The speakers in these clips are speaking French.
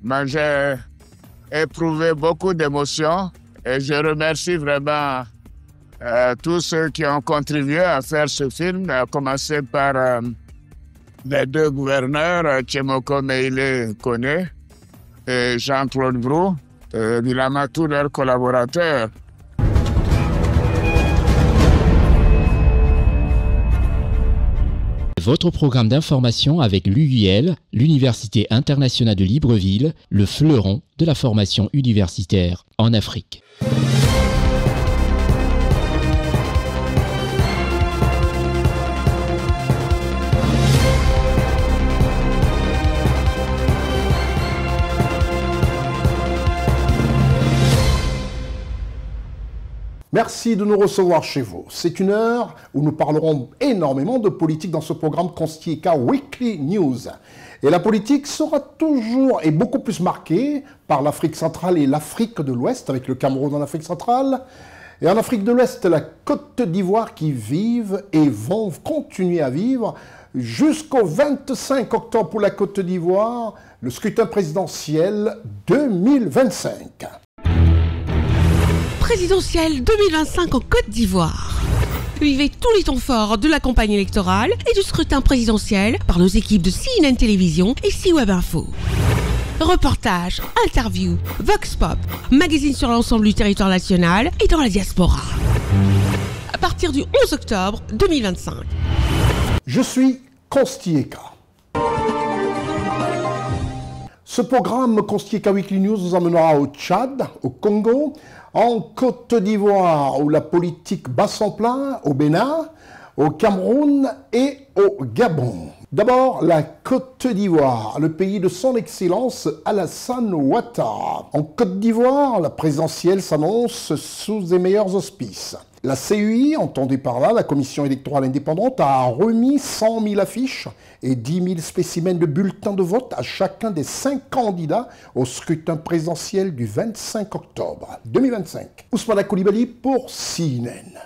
Mais j'ai éprouvé beaucoup d'émotions et je remercie vraiment tous ceux qui ont contribué à faire ce film, à commencer par les deux gouverneurs, Tchemoko Meïlé Koné et Jean-Claude Brou, évidemment tous leurs collaborateurs. Votre programme d'information avec l'UIL, l'Université internationale de Libreville, le fleuron de la formation universitaire en Afrique. Merci de nous recevoir chez vous. C'est une heure où nous parlerons énormément de politique dans ce programme Constieka Weekly News. Et la politique sera toujours et beaucoup plus marquée par l'Afrique centrale et l'Afrique de l'Ouest, avec le Cameroun en Afrique centrale. Et en Afrique de l'Ouest, la Côte d'Ivoire qui vivent et vont continuer à vivre jusqu'au 25 octobre pour la Côte d'Ivoire, le scrutin présidentiel 2025. Présidentielle 2025 en Côte d'Ivoire. Vivez tous les temps forts de la campagne électorale et du scrutin présidentiel par nos équipes de CNN Télévision et C-Web Info. Reportages, interviews, Vox Pop, magazines sur l'ensemble du territoire national et dans la diaspora. À partir du 11 octobre 2025. Je suis Constieka. Ce programme Constieka Weekly News nous emmènera au Tchad, au Congo, en Côte d'Ivoire, où la politique bat son plein, au Bénin, au Cameroun et au Gabon. D'abord, la Côte d'Ivoire, le pays de son excellence Alassane Ouattara. En Côte d'Ivoire, la présidentielle s'annonce sous les meilleurs auspices. La CEI, entendez par là, la Commission électorale indépendante, a remis 100 000 affiches et 10 000 spécimens de bulletins de vote à chacun des 5 candidats au scrutin présidentiel du 25 octobre 2025. Ousmane Coulibaly pour CNN.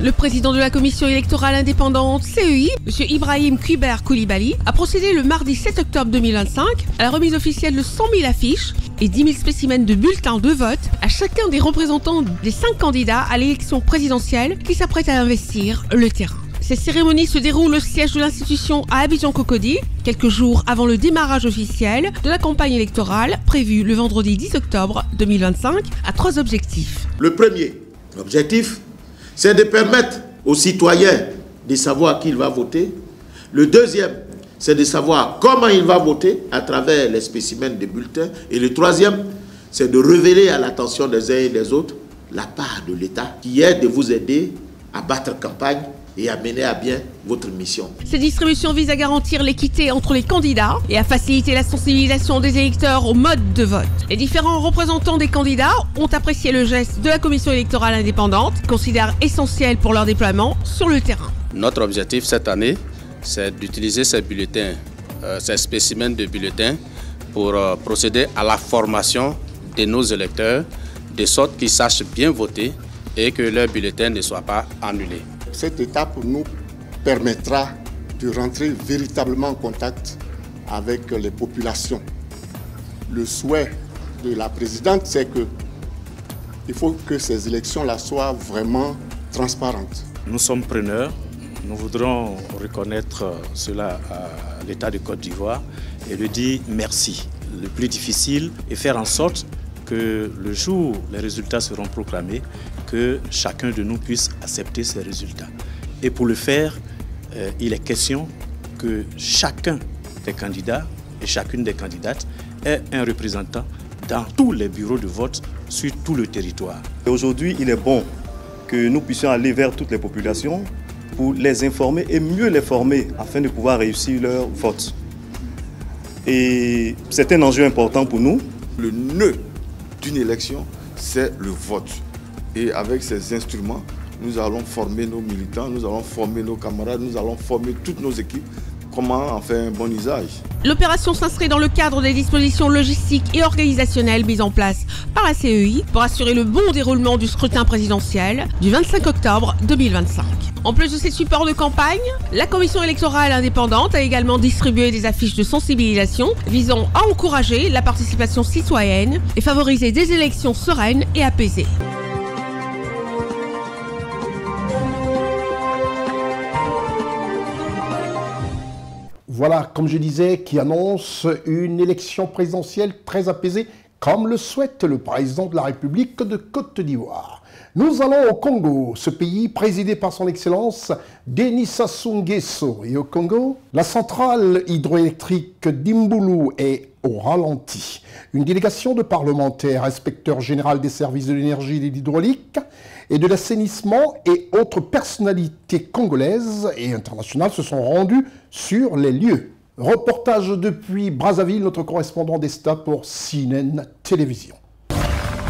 Le président de la commission électorale indépendante CEI, M. Ibrahim Kuiber Coulibaly, a procédé le mardi 7 octobre 2025 à la remise officielle de 100 000 affiches et 10 000 spécimens de bulletins de vote à chacun des représentants des 5 candidats à l'élection présidentielle qui s'apprêtent à investir le terrain. Cette cérémonie se déroule au siège de l'institution à Abidjan-Cocody, quelques jours avant le démarrage officiel de la campagne électorale prévue le vendredi 10 octobre 2025 à 3 objectifs. Le premier objectif, c'est de permettre aux citoyens de savoir qui il va voter. Le deuxième, c'est de savoir comment il va voter à travers les spécimens de bulletins. Et le troisième, c'est de révéler à l'attention des uns et des autres la part de l'État qui est de vous aider à battre campagne et à mener à bien votre mission. Cette distribution vise à garantir l'équité entre les candidats et à faciliter la sensibilisation des électeurs au mode de vote. Les différents représentants des candidats ont apprécié le geste de la commission électorale indépendante, considèrent essentiel pour leur déploiement sur le terrain. Notre objectif cette année, c'est d'utiliser ces bulletins, ces spécimens de bulletins pour procéder à la formation de nos électeurs, de sorte qu'ils sachent bien voter et que leur bulletin ne soit pas annulé. Cette étape nous permettra de rentrer véritablement en contact avec les populations. Le souhait de la présidente, c'est qu'il faut que ces élections-là soient vraiment transparentes. Nous sommes preneurs, nous voudrons reconnaître cela à l'État de Côte d'Ivoire et lui dire merci. Le plus difficile est faire en sorte que le jour où les résultats seront proclamés, que chacun de nous puisse accepter ces résultats. Et pour le faire, il est question que chacun des candidats et chacune des candidates ait un représentant dans tous les bureaux de vote sur tout le territoire. Aujourd'hui, il est bon que nous puissions aller vers toutes les populations pour les informer et mieux les former afin de pouvoir réussir leur vote. Et c'est un enjeu important pour nous. Le nœud d'une élection, c'est le vote. Et avec ces instruments, nous allons former nos militants, nous allons former nos camarades, nous allons former toutes nos équipes. Comment en faire un bon usage. L'opération s'inscrit dans le cadre des dispositions logistiques et organisationnelles mises en place par la CEI pour assurer le bon déroulement du scrutin présidentiel du 25 octobre 2025. En plus de ces supports de campagne, la commission électorale indépendante a également distribué des affiches de sensibilisation visant à encourager la participation citoyenne et favoriser des élections sereines et apaisées. Voilà, comme je disais, qui annonce une élection présidentielle très apaisée, comme le souhaite le président de la République de Côte d'Ivoire. Nous allons au Congo, ce pays présidé par son Excellence Denis Sassou Nguesso. Et au Congo, la centrale hydroélectrique d'Imbulu est au ralenti. Une délégation de parlementaires, inspecteurs généraux des services de l'énergie et de l'hydraulique et de l'assainissement et autres personnalités congolaises et internationales se sont rendus sur les lieux. Reportage depuis Brazzaville, notre correspondant d'Esta pour CNN Télévision.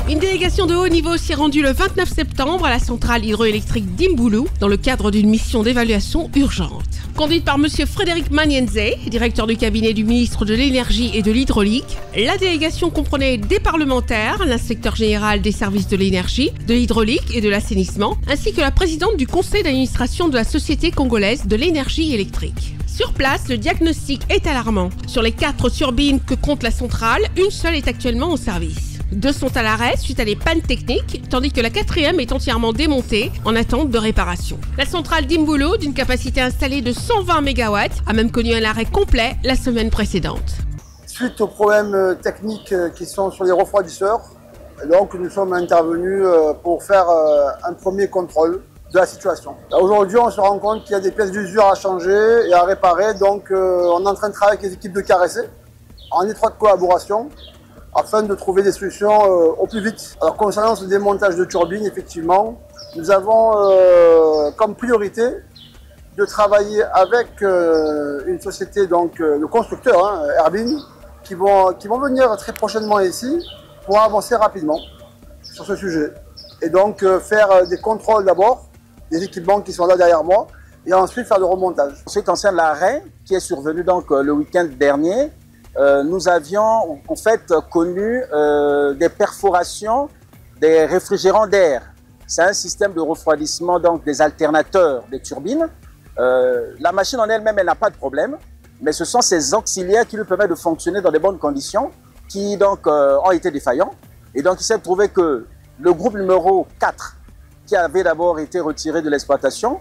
Une délégation de haut niveau s'est rendue le 29 septembre à la centrale hydroélectrique d'Imbulu dans le cadre d'une mission d'évaluation urgente. Conduite par M. Frédéric Manienze, directeur du cabinet du ministre de l'Énergie et de l'Hydraulique, la délégation comprenait des parlementaires, l'inspecteur général des services de l'énergie, de l'hydraulique et de l'assainissement, ainsi que la présidente du conseil d'administration de la Société congolaise de l'énergie électrique. Sur place, le diagnostic est alarmant. Sur les 4 turbines que compte la centrale, une seule est actuellement en service. 2 sont à l'arrêt suite à des pannes techniques, tandis que la 4e est entièrement démontée en attente de réparation. La centrale d'Imbulu, d'une capacité installée de 120 MW, a même connu un arrêt complet la semaine précédente. Suite aux problèmes techniques qui sont sur les refroidisseurs, donc nous sommes intervenus pour faire un premier contrôle de la situation. Aujourd'hui, on se rend compte qu'il y a des pièces d'usure à changer et à réparer, donc on est en train de travailler avec les équipes de Caressé, en étroite collaboration, afin de trouver des solutions au plus vite. Alors concernant ce démontage de turbines, effectivement, nous avons comme priorité de travailler avec une société, donc le constructeur, Herbin, qui vont venir très prochainement ici pour avancer rapidement sur ce sujet. Et donc faire des contrôles d'abord, des équipements qui sont là derrière moi, et ensuite faire le remontage. En ce qui concerne l'arrêt qui est survenu donc le week-end dernier, nous avions en fait connu des perforations des réfrigérants d'air. C'est un système de refroidissement donc des alternateurs des turbines. La machine en elle-même, elle n'a pas de problème, mais ce sont ces auxiliaires qui lui permettent de fonctionner dans de bonnes conditions qui donc ont été défaillants. Et donc il s'est trouvé que le groupe numéro 4, qui avait d'abord été retiré de l'exploitation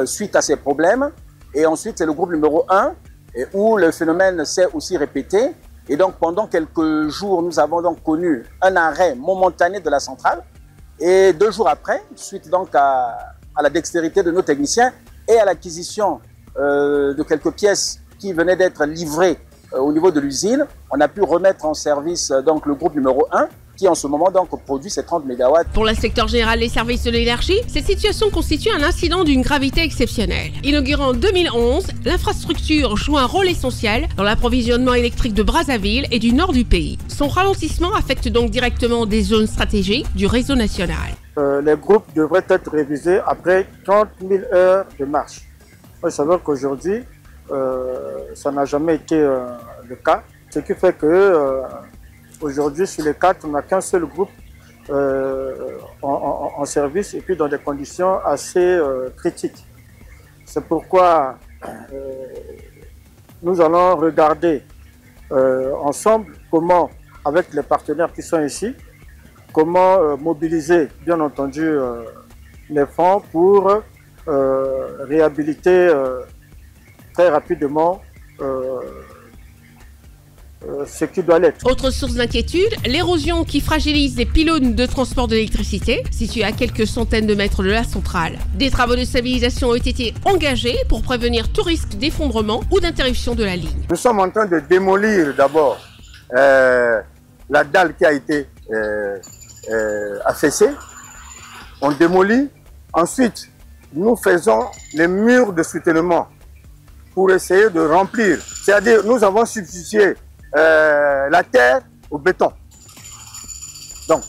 suite à ces problèmes, et ensuite c'est le groupe numéro 1, et où le phénomène s'est aussi répété. Et donc pendant quelques jours, nous avons donc connu un arrêt momentané de la centrale. Et 2 jours après, suite donc à la dextérité de nos techniciens et à l'acquisition de quelques pièces qui venaient d'être livrées au niveau de l'usine, on a pu remettre en service donc le groupe numéro 1, qui en ce moment donc produit ces 30 MW. Pour l'inspecteur général des services de l'énergie, cette situation constitue un incident d'une gravité exceptionnelle. Inauguré en 2011, l'infrastructure joue un rôle essentiel dans l'approvisionnement électrique de Brazzaville et du nord du pays. Son ralentissement affecte donc directement des zones stratégiques du réseau national. Les groupes devraient être révisés après 30 000 heures de marche. Il faut savoir qu'aujourd'hui, ça n'a jamais été le cas, ce qui fait que aujourd'hui, sur les 4, on n'a qu'un seul groupe en service et puis dans des conditions assez critiques. C'est pourquoi nous allons regarder ensemble comment, avec les partenaires qui sont ici, comment mobiliser, bien entendu, les fonds pour réhabiliter très rapidement ce qui doit l'être. Autre source d'inquiétude, l'érosion qui fragilise les pylônes de transport d'électricité situés à quelques centaines de mètres de la centrale. Des travaux de stabilisation ont été engagés pour prévenir tout risque d'effondrement ou d'interruption de la ligne. Nous sommes en train de démolir d'abord la dalle qui a été affaissée. On démolit. Ensuite, nous faisons les murs de soutènement pour essayer de remplir. C'est-à-dire, nous avons substitué la terre au béton. Donc,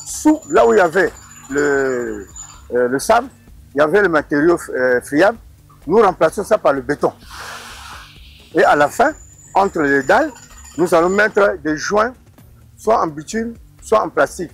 là où il y avait le sable, il y avait le matériau friable. Nous remplaçons ça par le béton. Et à la fin, entre les dalles, nous allons mettre des joints, soit en bitume, soit en plastique.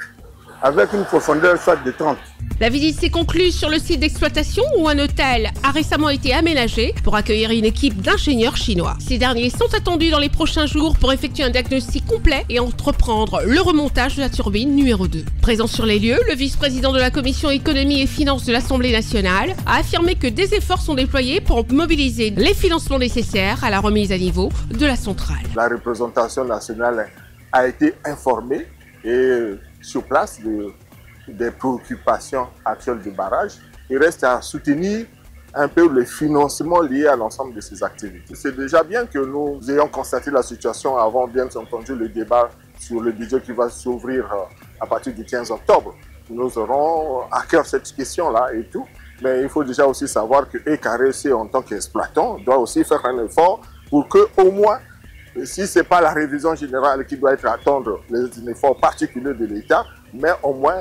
avec une profondeur soit de 30. La visite s'est conclue sur le site d'exploitation où un hôtel a récemment été aménagé pour accueillir une équipe d'ingénieurs chinois. Ces derniers sont attendus dans les prochains jours pour effectuer un diagnostic complet et entreprendre le remontage de la turbine numéro 2. Présent sur les lieux, le vice-président de la commission économie et finances de l'Assemblée nationale a affirmé que des efforts sont déployés pour mobiliser les financements nécessaires à la remise à niveau de la centrale. La représentation nationale a été informée et sur place des préoccupations actuelles du barrage. Il reste à soutenir un peu le financement lié à l'ensemble de ces activités. C'est déjà bien que nous ayons constaté la situation avant, bien entendu, le débat sur le budget qui va s'ouvrir à partir du 15 octobre. Nous aurons à cœur cette question-là et tout. Mais il faut déjà aussi savoir que ECAREC, en tant qu'exploitant, doit aussi faire un effort pour que, au moins, si ce n'est pas la révision générale qui doit être à attendre, les efforts particuliers de l'État, mais au moins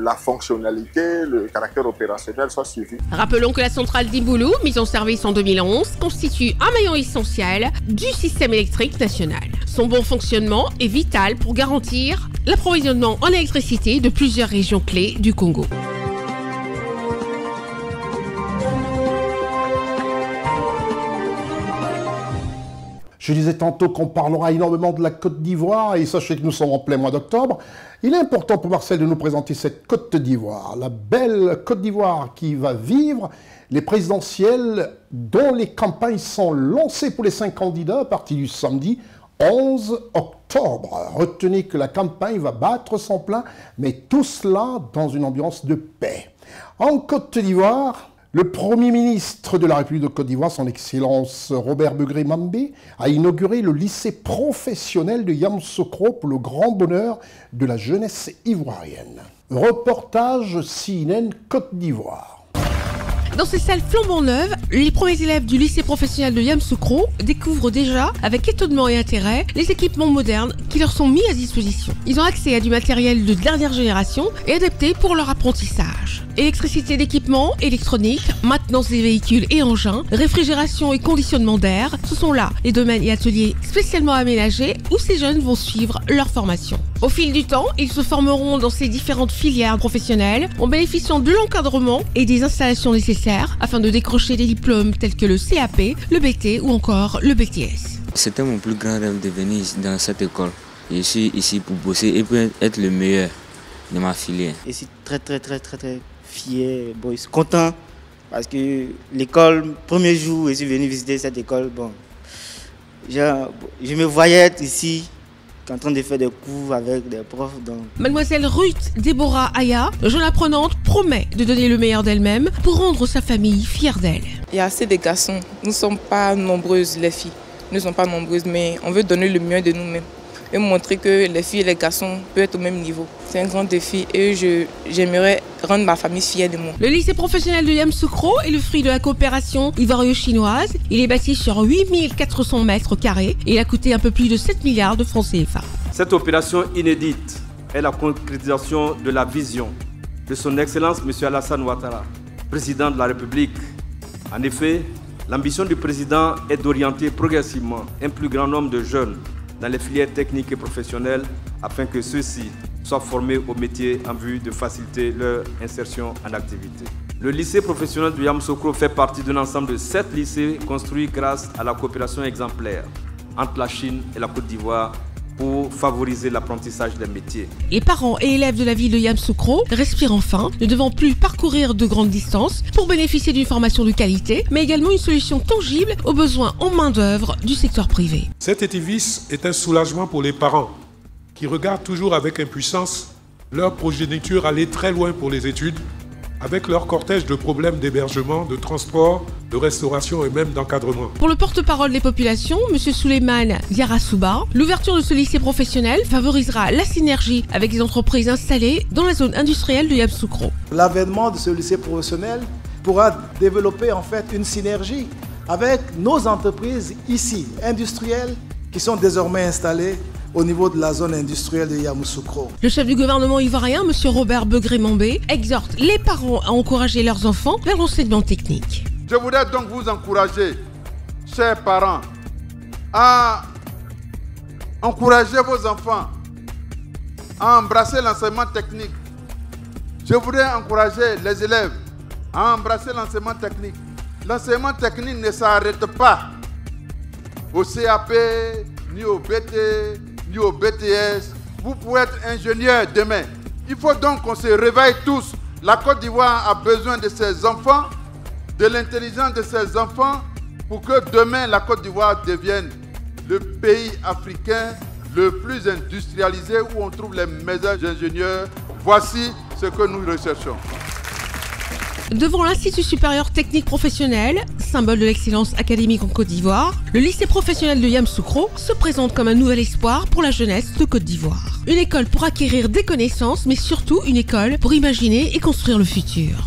la fonctionnalité, le caractère opérationnel soit suivi. Rappelons que la centrale d'Imboulou, mise en service en 2011, constitue un maillon essentiel du système électrique national. Son bon fonctionnement est vital pour garantir l'approvisionnement en électricité de plusieurs régions clés du Congo. Je disais tantôt qu'on parlera énormément de la Côte d'Ivoire et sachez que nous sommes en plein mois d'octobre. Il est important pour Marcel de nous présenter cette Côte d'Ivoire, la belle Côte d'Ivoire qui va vivre les présidentielles dont les campagnes sont lancées pour les 5 candidats à partir du samedi 11 octobre. Retenez que la campagne va battre son plein, mais tout cela dans une ambiance de paix. En Côte d'Ivoire, le Premier ministre de la République de Côte d'Ivoire, son Excellence Robert Begré-Mambé, a inauguré le lycée professionnel de Yamoussoukro pour le grand bonheur de la jeunesse ivoirienne. Reportage CNN Côte d'Ivoire. Dans ces salles flambant neuves, les premiers élèves du lycée professionnel de Yamoussoukro découvrent déjà, avec étonnement et intérêt, les équipements modernes qui leur sont mis à disposition. Ils ont accès à du matériel de dernière génération et adapté pour leur apprentissage. Électricité d'équipements, électronique, maintenance des véhicules et engins, réfrigération et conditionnement d'air, ce sont là les domaines et ateliers spécialement aménagés où ces jeunes vont suivre leur formation. Au fil du temps, ils se formeront dans ces différentes filières professionnelles en bénéficiant de l'encadrement et des installations nécessaires afin de décrocher des diplômes tels que le CAP, le BT ou encore le BTS. C'était mon plus grand rêve de venir dans cette école. Je suis ici pour bosser et pour être le meilleur de ma filière. Je suis très fier, bon, je suis content parce que l'école, premier jour, je suis venu visiter cette école. Bon, je me voyais être ici en train de faire des cours avec des profs. Donc. Mademoiselle Ruth Déborah Aya, jeune apprenante, promet de donner le meilleur d'elle-même pour rendre sa famille fière d'elle. Il y a assez de garçons. Nous ne sommes pas nombreuses, les filles. Nous ne sommes pas nombreuses, mais on veut donner le mieux de nous-mêmes et montrer que les filles et les garçons peuvent être au même niveau. C'est un grand défi et j'aimerais rendre ma famille fière de moi. Le lycée professionnel de Yamoussoukro est le fruit de la coopération ivoiro-chinoise. Il est bâti sur 8400 mètres carrés et il a coûté un peu plus de 7 milliards de francs CFA. Cette opération inédite est la concrétisation de la vision de son Excellence M. Alassane Ouattara, président de la République. En effet, l'ambition du président est d'orienter progressivement un plus grand nombre de jeunes dans les filières techniques et professionnelles afin que ceux-ci soient formés au métier en vue de faciliter leur insertion en activité. Le lycée professionnel de Yamoussoukro fait partie d'un ensemble de 7 lycées construits grâce à la coopération exemplaire entre la Chine et la Côte d'Ivoire pour favoriser l'apprentissage des métiers. Les parents et élèves de la ville de Yamoussoukro respirent enfin, ne devant plus parcourir de grandes distances pour bénéficier d'une formation de qualité, mais également une solution tangible aux besoins en main-d'œuvre du secteur privé. Cet édifice est un soulagement pour les parents qui regardent toujours avec impuissance leur progéniture aller très loin pour les études, avec leur cortège de problèmes d'hébergement, de transport, de restauration et même d'encadrement. Pour le porte-parole des populations, M. Souleymane Diarra-Souba, l'ouverture de ce lycée professionnel favorisera la synergie avec les entreprises installées dans la zone industrielle de Yamoussoukro. L'avènement de ce lycée professionnel pourra développer en fait une synergie avec nos entreprises ici, industrielles, qui sont désormais installées au niveau de la zone industrielle de Yamoussoukro. Le chef du gouvernement ivoirien, M. Robert Begré-Mambé, exhorte les parents à encourager leurs enfants vers l'enseignement technique. Je voudrais donc vous encourager, chers parents, à encourager vos enfants à embrasser l'enseignement technique Je voudrais encourager les élèves à embrasser l'enseignement technique. L'enseignement technique ne s'arrête pas au CAP, ni au BT, ni au BTS. Vous pouvez être ingénieur demain. Il faut donc qu'on se réveille tous. La Côte d'Ivoire a besoin de ses enfants, de l'intelligence de ses enfants, pour que demain la Côte d'Ivoire devienne le pays africain le plus industrialisé où on trouve les meilleurs ingénieurs. Voici ce que nous recherchons. Devant l'Institut supérieur technique professionnel, symbole de l'excellence académique en Côte d'Ivoire, le lycée professionnel de Yamoussoukro se présente comme un nouvel espoir pour la jeunesse de Côte d'Ivoire. Une école pour acquérir des connaissances, mais surtout une école pour imaginer et construire le futur.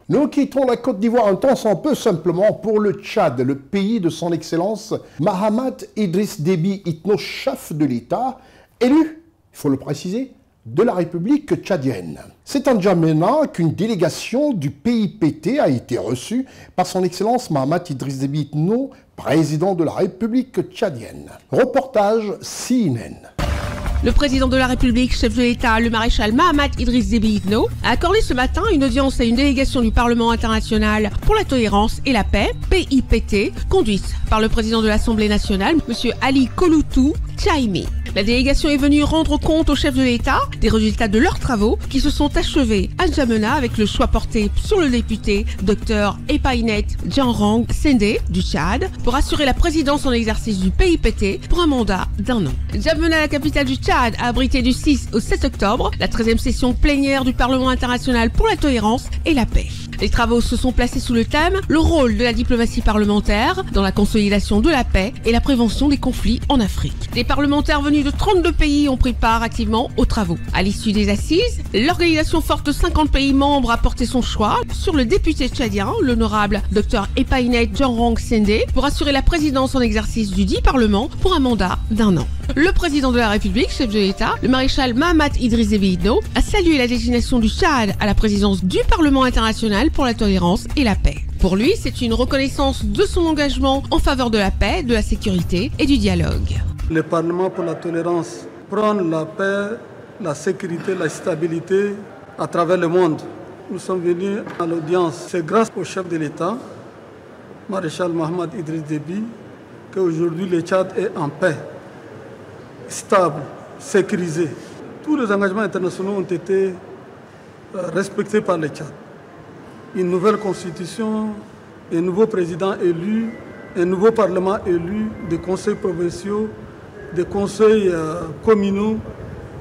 Nous quittons la Côte d'Ivoire un temps sans peu simplement pour le Tchad, le pays de son excellence Mahamat Idriss Déby Itno, chef de l'État, élu, il faut le préciser, de la République tchadienne. C'est à N'Djamena qu'une délégation du PIPT a été reçue par son excellence Mahamat Idriss Déby Itno, président de la République tchadienne. Reportage CNN. Le président de la République, chef de l'État, le maréchal Mahamat Idriss Déby Itno, a accordé ce matin une audience à une délégation du Parlement international pour la tolérance et la paix, PIPT, conduite par le président de l'Assemblée nationale, M. Ali Kouloutou Tchaimi. La délégation est venue rendre compte au chef de l'État des résultats de leurs travaux qui se sont achevés à N'Djamena avec le choix porté sur le député Dr Epainet Djanrang Sendé du Tchad pour assurer la présidence en exercice du PIPT pour un mandat d'1 an. N'Djamena, la capitale du Tchad, a abrité du 6 au 7 octobre la 13e session plénière du Parlement international pour la tolérance et la paix. Les travaux se sont placés sous le thème « Le rôle de la diplomatie parlementaire dans la consolidation de la paix et la prévention des conflits en Afrique ». Les parlementaires venus de 32 pays ont pris part activement aux travaux. À l'issue des assises, l'organisation forte de 50 pays membres a porté son choix sur le député tchadien, l'honorable Dr Epainet Djanrang Sendé, pour assurer la présidence en exercice du dit Parlement pour un mandat d'1 an. Le président de la République, chef de l'État, le maréchal Mahamat Idriss Déby Itno, a salué la désignation du Tchad à la présidence du Parlement international pour la tolérance et la paix. Pour lui, c'est une reconnaissance de son engagement en faveur de la paix, de la sécurité et du dialogue. Le Parlement pour la tolérance prône la paix, la sécurité, la stabilité à travers le monde. Nous sommes venus à l'audience. C'est grâce au chef de l'État, maréchal Mahamat Idriss Déby, qu'aujourd'hui le Tchad est en paix, stable, sécurisé. Tous les engagements internationaux ont été respectés par le Tchad. Une nouvelle constitution, un nouveau président élu, un nouveau parlement élu, des conseils provinciaux, des conseils communaux,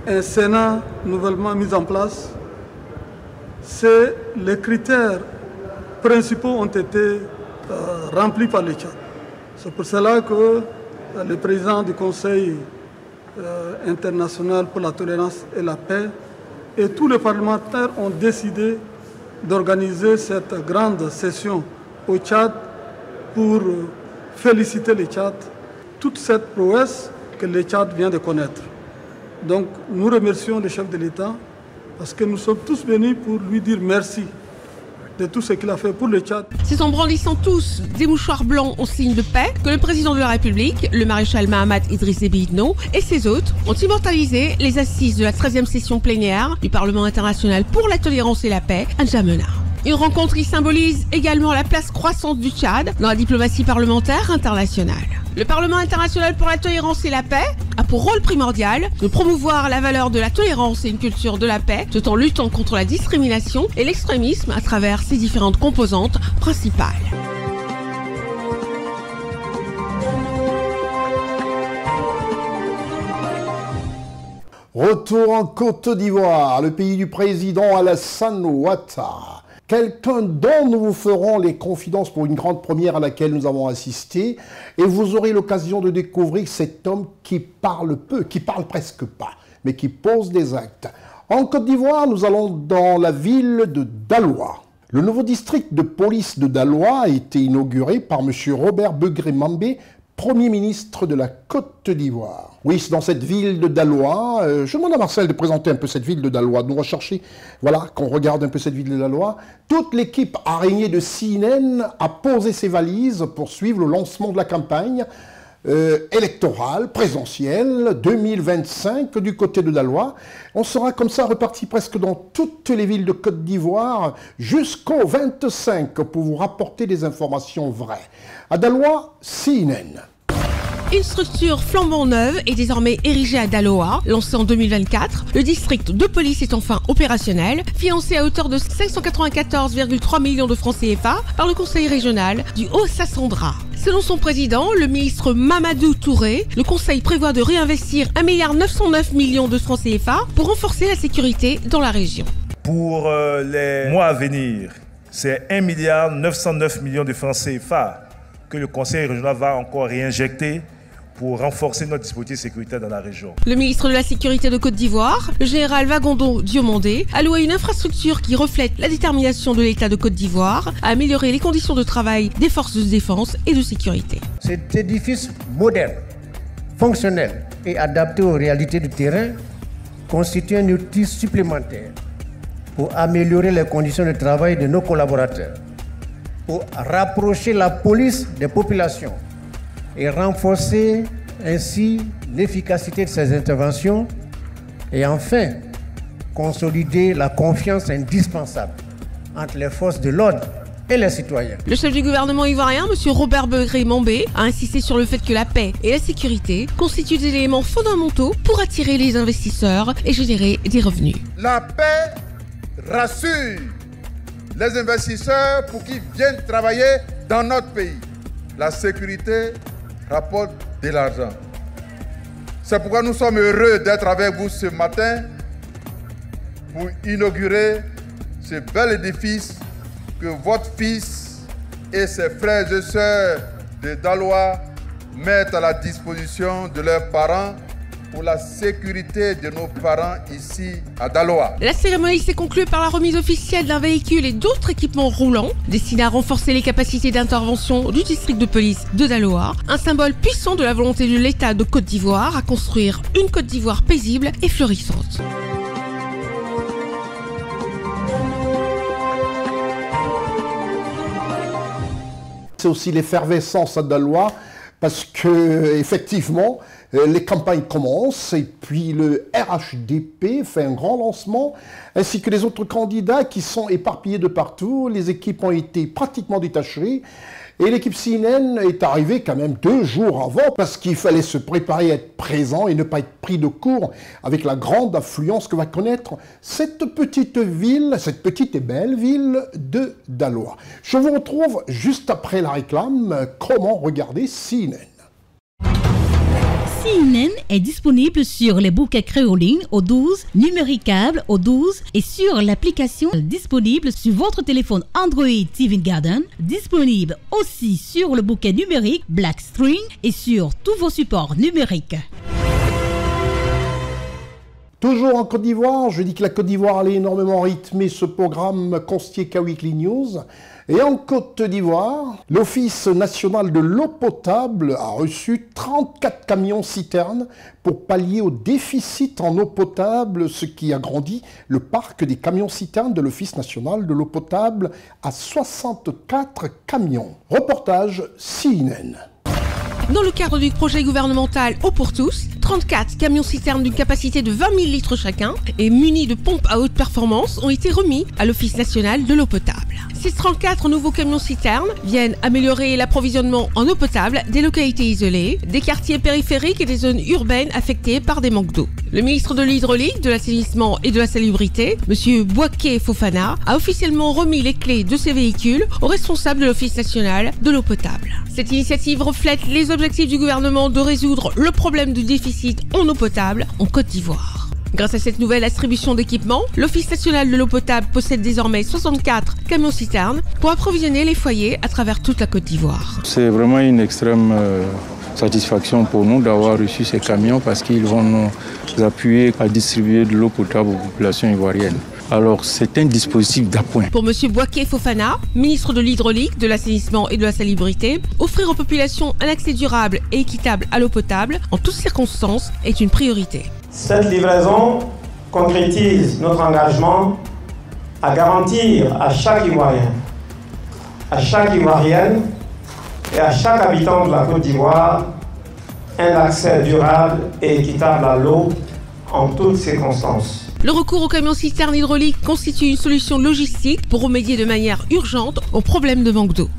un Sénat nouvellement mis en place. Les critères principaux ont été remplis par le Tchad. C'est pour cela que le président du Conseil international pour la tolérance et la paix et tous les parlementaires ont décidé d'organiser cette grande session au Tchad pour féliciter le Tchad, toute cette prouesse que le Tchad vient de connaître. Donc nous remercions le chef de l'État parce que nous sommes tous venus pour lui dire merci de tout ce qu'il a fait pour le Tchad. C'est en brandissant tous des mouchoirs blancs en signe de paix que le président de la République, le maréchal Mahamat Idriss Déby Itno et ses hôtes ont immortalisé les assises de la 13e session plénière du Parlement international pour la tolérance et la paix à N'Djamena. Une rencontre qui symbolise également la place croissante du Tchad dans la diplomatie parlementaire internationale. Le Parlement international pour la tolérance et la paix a pour rôle primordial de promouvoir la valeur de la tolérance et une culture de la paix tout en luttant contre la discrimination et l'extrémisme à travers ses différentes composantes principales. Retour en Côte d'Ivoire, le pays du président Alassane Ouattara. Quelqu'un dont nous vous ferons les confidences pour une grande première à laquelle nous avons assisté. Et vous aurez l'occasion de découvrir cet homme qui parle peu, qui parle presque pas, mais qui pose des actes. En Côte d'Ivoire, nous allons dans la ville de Daloa. Le nouveau district de police de Daloa a été inauguré par M. Robert Begré-Mambé, Premier ministre de la Côte d'Ivoire. Oui, c'est dans cette ville de Daloa. Je demande à Marcel de présenter un peu cette ville de Daloa, de nous rechercher, voilà, qu'on regarde un peu cette ville de Daloa. Toute l'équipe araignée de CNN a posé ses valises pour suivre le lancement de la campagne. électorale, présidentielle, 2025 du côté de Daloa. On sera comme ça reparti presque dans toutes les villes de Côte d'Ivoire jusqu'au 25 pour vous rapporter des informations vraies. À Daloa, CNN. Une structure flambant neuve est désormais érigée à Daloa. Lancée en 2024, le district de police est enfin opérationnel, financé à hauteur de 594,3 millions de francs CFA par le conseil régional du Haut-Sassandra. Selon son président, le ministre Mamadou Touré, le conseil prévoit de réinvestir 1,909 milliard de francs CFA pour renforcer la sécurité dans la région. Pour les mois à venir, c'est 1,909 milliard de francs CFA que le conseil régional va encore réinjecter pour renforcer notre dispositif sécuritaire dans la région. Le ministre de la Sécurité de Côte d'Ivoire, le général Wagondo Diomandé, a loué une infrastructure qui reflète la détermination de l'État de Côte d'Ivoire à améliorer les conditions de travail des forces de défense et de sécurité. Cet édifice moderne, fonctionnel et adapté aux réalités du terrain constitue un outil supplémentaire pour améliorer les conditions de travail de nos collaborateurs, pour rapprocher la police des populations et renforcer ainsi l'efficacité de ces interventions et enfin consolider la confiance indispensable entre les forces de l'ordre et les citoyens. Le chef du gouvernement ivoirien, M. Robert Begré-Mambé, a insisté sur le fait que la paix et la sécurité constituent des éléments fondamentaux pour attirer les investisseurs et générer des revenus. La paix rassure les investisseurs pour qu'ils viennent travailler dans notre pays. La sécurité rapporte de l'argent. C'est pourquoi nous sommes heureux d'être avec vous ce matin pour inaugurer ce bel édifice que votre fils et ses frères et sœurs de Daloa mettent à la disposition de leurs parents pour la sécurité de nos parents ici à Daloa. La cérémonie s'est conclue par la remise officielle d'un véhicule et d'autres équipements roulants destinés à renforcer les capacités d'intervention du district de police de Daloa, un symbole puissant de la volonté de l'État de Côte d'Ivoire à construire une Côte d'Ivoire paisible et florissante. C'est aussi l'effervescence à Daloa parce que effectivement les campagnes commencent et puis le RHDP fait un grand lancement ainsi que les autres candidats qui sont éparpillés de partout. Les équipes ont été pratiquement détachées et l'équipe CNN est arrivée quand même 2 jours avant parce qu'il fallait se préparer à être présent et ne pas être pris de court avec la grande affluence que va connaître cette petite ville, cette petite et belle ville de Daloa. Je vous retrouve juste après la réclame. Comment regarder CNN? CNN est disponible sur les bouquets créolines au 12, numéricable au 12 et sur l'application disponible sur votre téléphone Android TV Garden, disponible aussi sur le bouquet numérique Blackstream et sur tous vos supports numériques. Toujours en Côte d'Ivoire, je dis que la Côte d'Ivoire allait énormément rythmer ce programme Constieka Weekly News. Et en Côte d'Ivoire, l'Office national de l'eau potable a reçu 34 camions-citernes pour pallier au déficit en eau potable, ce qui agrandit le parc des camions-citernes de l'Office national de l'eau potable à 64 camions. Reportage CNN. Dans le cadre du projet gouvernemental Eau pour tous, 34 camions-citernes d'une capacité de 20 000 litres chacun et munis de pompes à haute performance ont été remis à l'Office national de l'eau potable. Ces 34 nouveaux camions-citernes viennent améliorer l'approvisionnement en eau potable des localités isolées, des quartiers périphériques et des zones urbaines affectées par des manques d'eau. Le ministre de l'Hydraulique, de l'Assainissement et de la Salubrité, M. Boaké Fofana, a officiellement remis les clés de ces véhicules aux responsables de l'Office national de l'eau potable. Cette initiative reflète les objectifs du gouvernement de résoudre le problème du déficit en eau potable en Côte d'Ivoire. Grâce à cette nouvelle attribution d'équipements, l'Office national de l'eau potable possède désormais 64 camions-citernes pour approvisionner les foyers à travers toute la Côte d'Ivoire. C'est vraiment une extrême satisfaction pour nous d'avoir reçu ces camions parce qu'ils vont nous appuyer à distribuer de l'eau potable aux populations ivoiriennes. Alors c'est un dispositif d'appoint. Pour M. Boaké Fofana, ministre de l'Hydraulique, de l'Assainissement et de la Salubrité, offrir aux populations un accès durable et équitable à l'eau potable en toutes circonstances est une priorité. Cette livraison concrétise notre engagement à garantir à chaque Ivoirien, à chaque Ivoirienne et à chaque habitant de la Côte d'Ivoire un accès durable et équitable à l'eau en toutes circonstances. Le recours aux camions citernes hydrauliques constitue une solution logistique pour remédier de manière urgente aux problèmes de manque d'eau.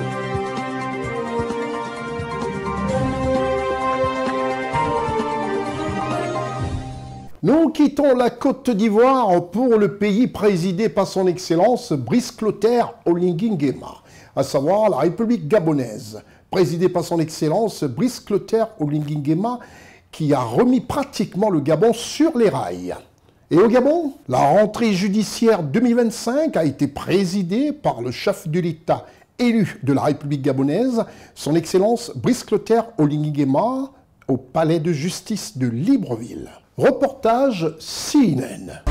Nous quittons la Côte d'Ivoire pour le pays présidé par son Excellence Brice Clotaire Oligui Nguema, à savoir la République gabonaise, présidée par son Excellence Brice Clotaire Oligui Nguema, qui a remis pratiquement le Gabon sur les rails. Et au Gabon, la rentrée judiciaire 2025 a été présidée par le chef de l'État élu de la République gabonaise, son Excellence Brice Clotaire Oligui Nguema, au palais de justice de Libreville. Reportage CNN.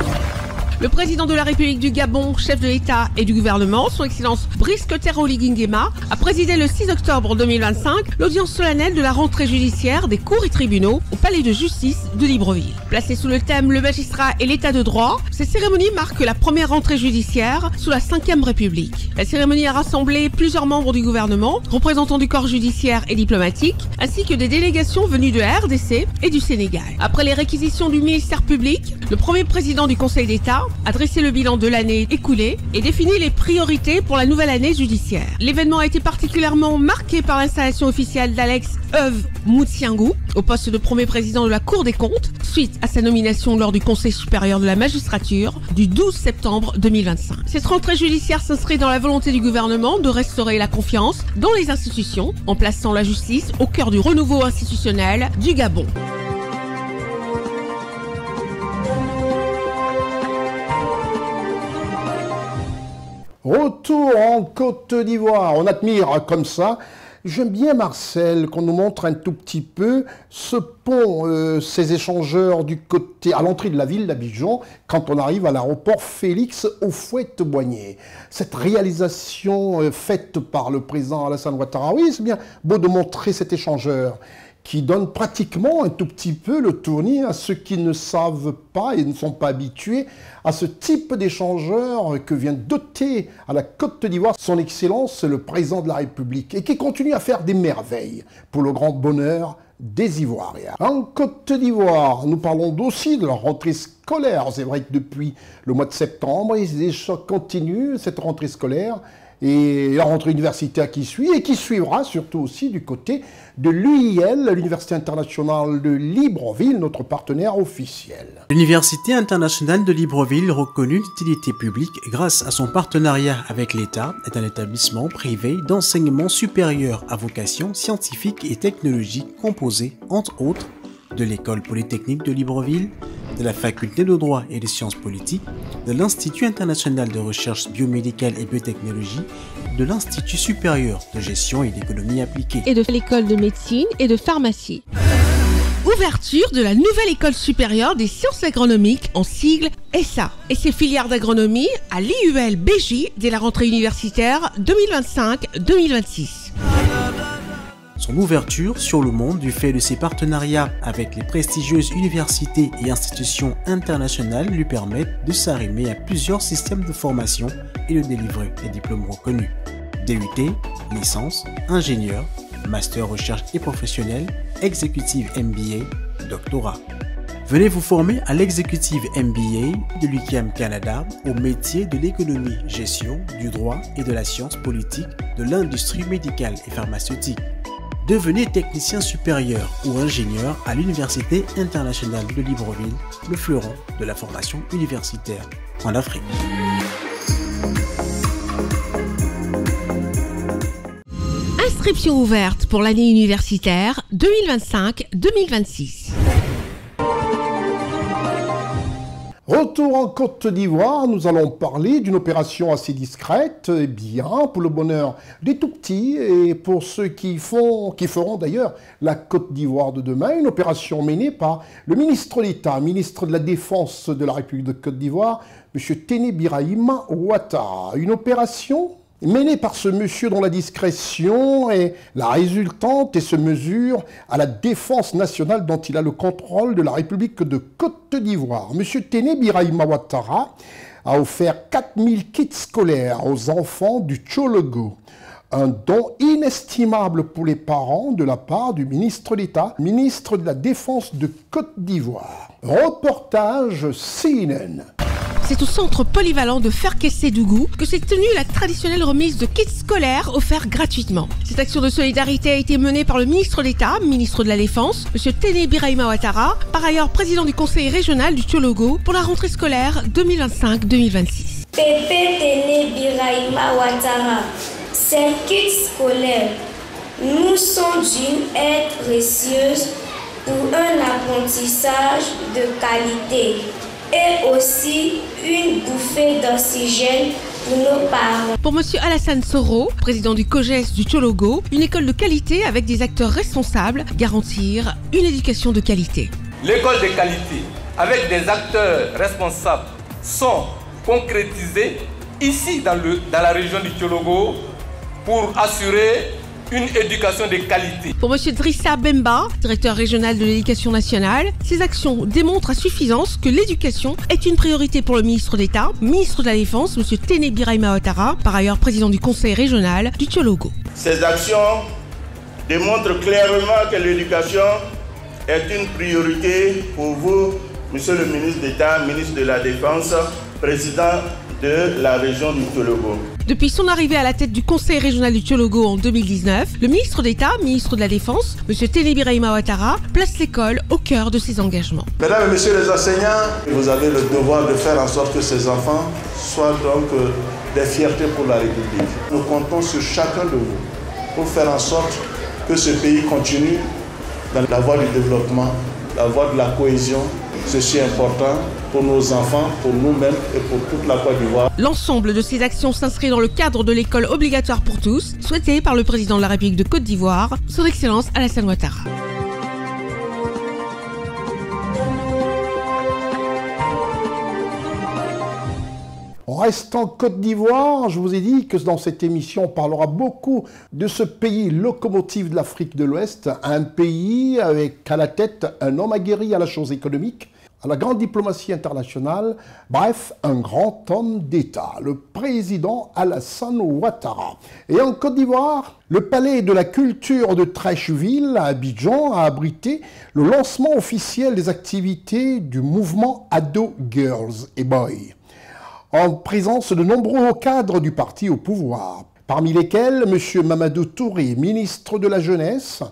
Le président de la République du Gabon, chef de l'État et du gouvernement, son Excellence Brice Clotaire Oligui Nguema, a présidé le 6 octobre 2025 l'audience solennelle de la rentrée judiciaire des cours et tribunaux au palais de justice de Libreville. Placée sous le thème « Le magistrat et l'état de droit », cette cérémonie marque la première rentrée judiciaire sous la Ve République. La cérémonie a rassemblé plusieurs membres du gouvernement, représentants du corps judiciaire et diplomatique, ainsi que des délégations venues de la RDC et du Sénégal. Après les réquisitions du ministère public, le premier président du Conseil d'État a dressé le bilan de l'année écoulée et défini les priorités pour la nouvelle année judiciaire. L'événement a été particulièrement marqué par l'installation officielle d'Alex Euve Moutsiangou au poste de premier président de la Cour des comptes, suite à sa nomination lors du Conseil supérieur de la magistrature du 12 septembre 2025. Cette rentrée judiciaire s'inscrit dans la volonté du gouvernement de restaurer la confiance dans les institutions en plaçant la justice au cœur du renouveau institutionnel du Gabon. Retour en Côte d'Ivoire, on admire comme ça. J'aime bien, Marcel, qu'on nous montre un tout petit peu ce pont, ces échangeurs du côté, à l'entrée de la ville d'Abidjan, quand on arrive à l'aéroport Félix Houphouët-Boigny. Cette réalisation faite par le président Alassane Ouattara, oui, c'est bien beau de montrer cet échangeur qui donne pratiquement un tout petit peu le tournis à ceux qui ne savent pas et ne sont pas habitués à ce type d'échangeur que vient doter à la Côte d'Ivoire son Excellence le Président de la République et qui continue à faire des merveilles pour le grand bonheur des Ivoiriens. En Côte d'Ivoire, nous parlons aussi de la rentrée scolaire. C'est vrai que depuis le mois de septembre, les chocs continuent, cette rentrée scolaire, et la rentrée universitaire qui suit et qui suivra surtout aussi du côté de l'UIL, l'Université internationale de Libreville, notre partenaire officiel. L'Université internationale de Libreville, reconnue d'utilité publique grâce à son partenariat avec l'État, est un établissement privé d'enseignement supérieur à vocation scientifique et technologique composé, entre autres, de l'École polytechnique de Libreville, de la Faculté de droit et des sciences politiques, de l'Institut international de recherche biomédicale et biotechnologie, de l'Institut supérieur de gestion et d'économie appliquée, et de l'École de médecine et de pharmacie. Ouverture de la nouvelle École supérieure des sciences agronomiques, en sigle ESSA, et ses filières d'agronomie à l'IUL BJ dès la rentrée universitaire 2025-2026. Son ouverture sur le monde du fait de ses partenariats avec les prestigieuses universités et institutions internationales lui permettent de s'arrimer à plusieurs systèmes de formation et de délivrer des diplômes reconnus. DUT, licence, ingénieur, master recherche et professionnel, exécutive MBA, doctorat. Venez vous former à l'exécutive MBA de l'UQAM Canada au métier de l'économie, gestion, du droit et de la science politique, de l'industrie médicale et pharmaceutique. Devenez technicien supérieur ou ingénieur à l'Université internationale de Libreville, le fleuron de la formation universitaire en Afrique. Inscription ouverte pour l'année universitaire 2025-2026. Retour en Côte d'Ivoire, nous allons parler d'une opération assez discrète, et bien pour le bonheur des tout-petits et pour ceux qui feront d'ailleurs la Côte d'Ivoire de demain, une opération menée par le ministre d'État, ministre de la Défense de la République de Côte d'Ivoire, M. Téné Birahim Ouattara. Une opération menée par ce monsieur dont la discrétion est la résultante et se mesure à la défense nationale dont il a le contrôle de la République de Côte d'Ivoire. Monsieur Téné Birahim Ouattara a offert 4000 kits scolaires aux enfants du Tchologo, Un don inestimable pour les parents de la part du ministre d'État, ministre de la Défense de Côte d'Ivoire. Reportage CNN. C'est au centre polyvalent de Ferkessé-Dougou que s'est tenue la traditionnelle remise de kits scolaires offerts gratuitement. Cette action de solidarité a été menée par le ministre d'État, ministre de la Défense, M. Téné Birahima Ouattara, par ailleurs président du conseil régional du Thiologo pour la rentrée scolaire 2025-2026. Pépé Téné Birahima Ouattara, ces kits scolaires nous sont d'une aide précieuse pour un apprentissage de qualité et aussi une bouffée d'oxygène pour nos parents. Pour M. Alassane Soro, président du COGES du Thiologo, une école de qualité avec des acteurs responsables, garantir une éducation de qualité. L'école de qualité avec des acteurs responsables sont concrétisés ici dans la région du Thiologo pour assurer une éducation de qualité. Pour M. Drissa Bemba, directeur régional de l'éducation nationale, ces actions démontrent à suffisance que l'éducation est une priorité pour le ministre d'État, ministre de la Défense, M. Téné Birahima Ouattara, par ailleurs président du conseil régional du Thiologo. Ces actions démontrent clairement que l'éducation est une priorité pour vous, Monsieur le ministre d'État, ministre de la Défense, président de la région du Thiologo. Depuis son arrivée à la tête du conseil régional du Thiologo en 2019, le ministre d'État, ministre de la Défense, M. Téné Birahima Ouattara, place l'école au cœur de ses engagements. Mesdames et messieurs les enseignants, vous avez le devoir de faire en sorte que ces enfants soient donc des fiertés pour la République. Nous comptons sur chacun de vous pour faire en sorte que ce pays continue dans la voie du développement, la voie de la cohésion. Ceci est important pour nos enfants, pour nous-mêmes et pour toute la Côte d'Ivoire. L'ensemble de ces actions s'inscrit dans le cadre de l'école obligatoire pour tous, souhaitée par le président de la République de Côte d'Ivoire, Son Excellence Alassane Ouattara. On reste en Côte d'Ivoire. Je vous ai dit que dans cette émission, on parlera beaucoup de ce pays locomotive de l'Afrique de l'Ouest, un pays avec à la tête un homme aguerri à la chose économique, à la grande diplomatie internationale, bref, un grand homme d'État, le président Alassane Ouattara. Et en Côte d'Ivoire, le palais de la culture de Treichville à Abidjan a abrité le lancement officiel des activités du mouvement Ado Girls et Boys, en présence de nombreux hauts cadres du parti au pouvoir, parmi lesquels M. Mamadou Touré, ministre de la Jeunesse,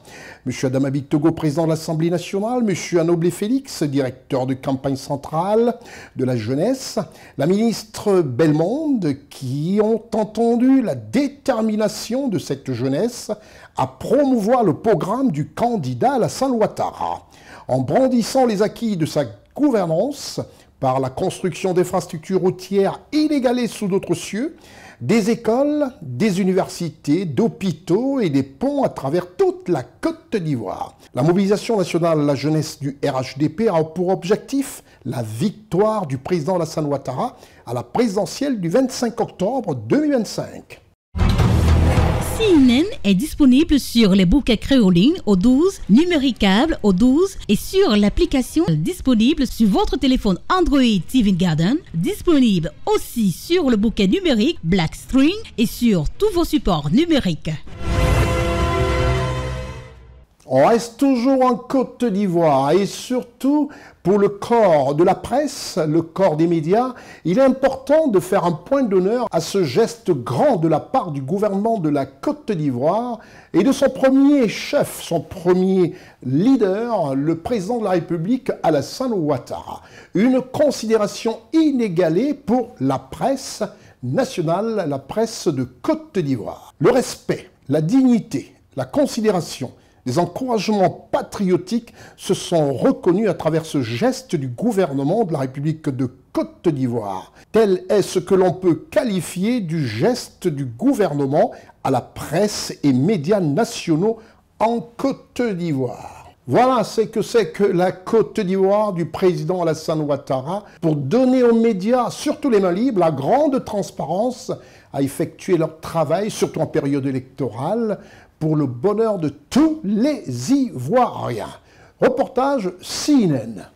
M. Adama Bictogo, président de l'Assemblée nationale, M. Anoblé Félix, directeur de campagne centrale de la Jeunesse, la ministre Bellemonde, qui ont entendu la détermination de cette jeunesse à promouvoir le programme du candidat Alassane Ouattara, en brandissant les acquis de sa gouvernance par la construction d'infrastructures routières inégalées sous d'autres cieux, des écoles, des universités, d'hôpitaux et des ponts à travers toute la Côte d'Ivoire. La mobilisation nationale de la jeunesse du RHDP a pour objectif la victoire du président Alassane Ouattara à la présidentielle du 25 octobre 2025. CNN est disponible sur les bouquets créolines au 12, numéricable au 12 et sur l'application disponible sur votre téléphone Android TV Garden, disponible aussi sur le bouquet numérique Blackstream et sur tous vos supports numériques. On reste toujours en Côte d'Ivoire et surtout pour le corps de la presse, le corps des médias, il est important de faire un point d'honneur à ce geste grand de la part du gouvernement de la Côte d'Ivoire et de son premier chef, son premier leader, le président de la République, Alassane Ouattara. Une considération inégalée pour la presse nationale, la presse de Côte d'Ivoire. Le respect, la dignité, la considération, les encouragements patriotiques se sont reconnus à travers ce geste du gouvernement de la République de Côte d'Ivoire. Tel est ce que l'on peut qualifier du geste du gouvernement à la presse et médias nationaux en Côte d'Ivoire. Voilà ce que c'est que la Côte d'Ivoire du président Alassane Ouattara pour donner aux médias, surtout les mains libres, la grande transparence à effectuer leur travail, surtout en période électorale, pour le bonheur de tous les Ivoiriens. Reportage CNN.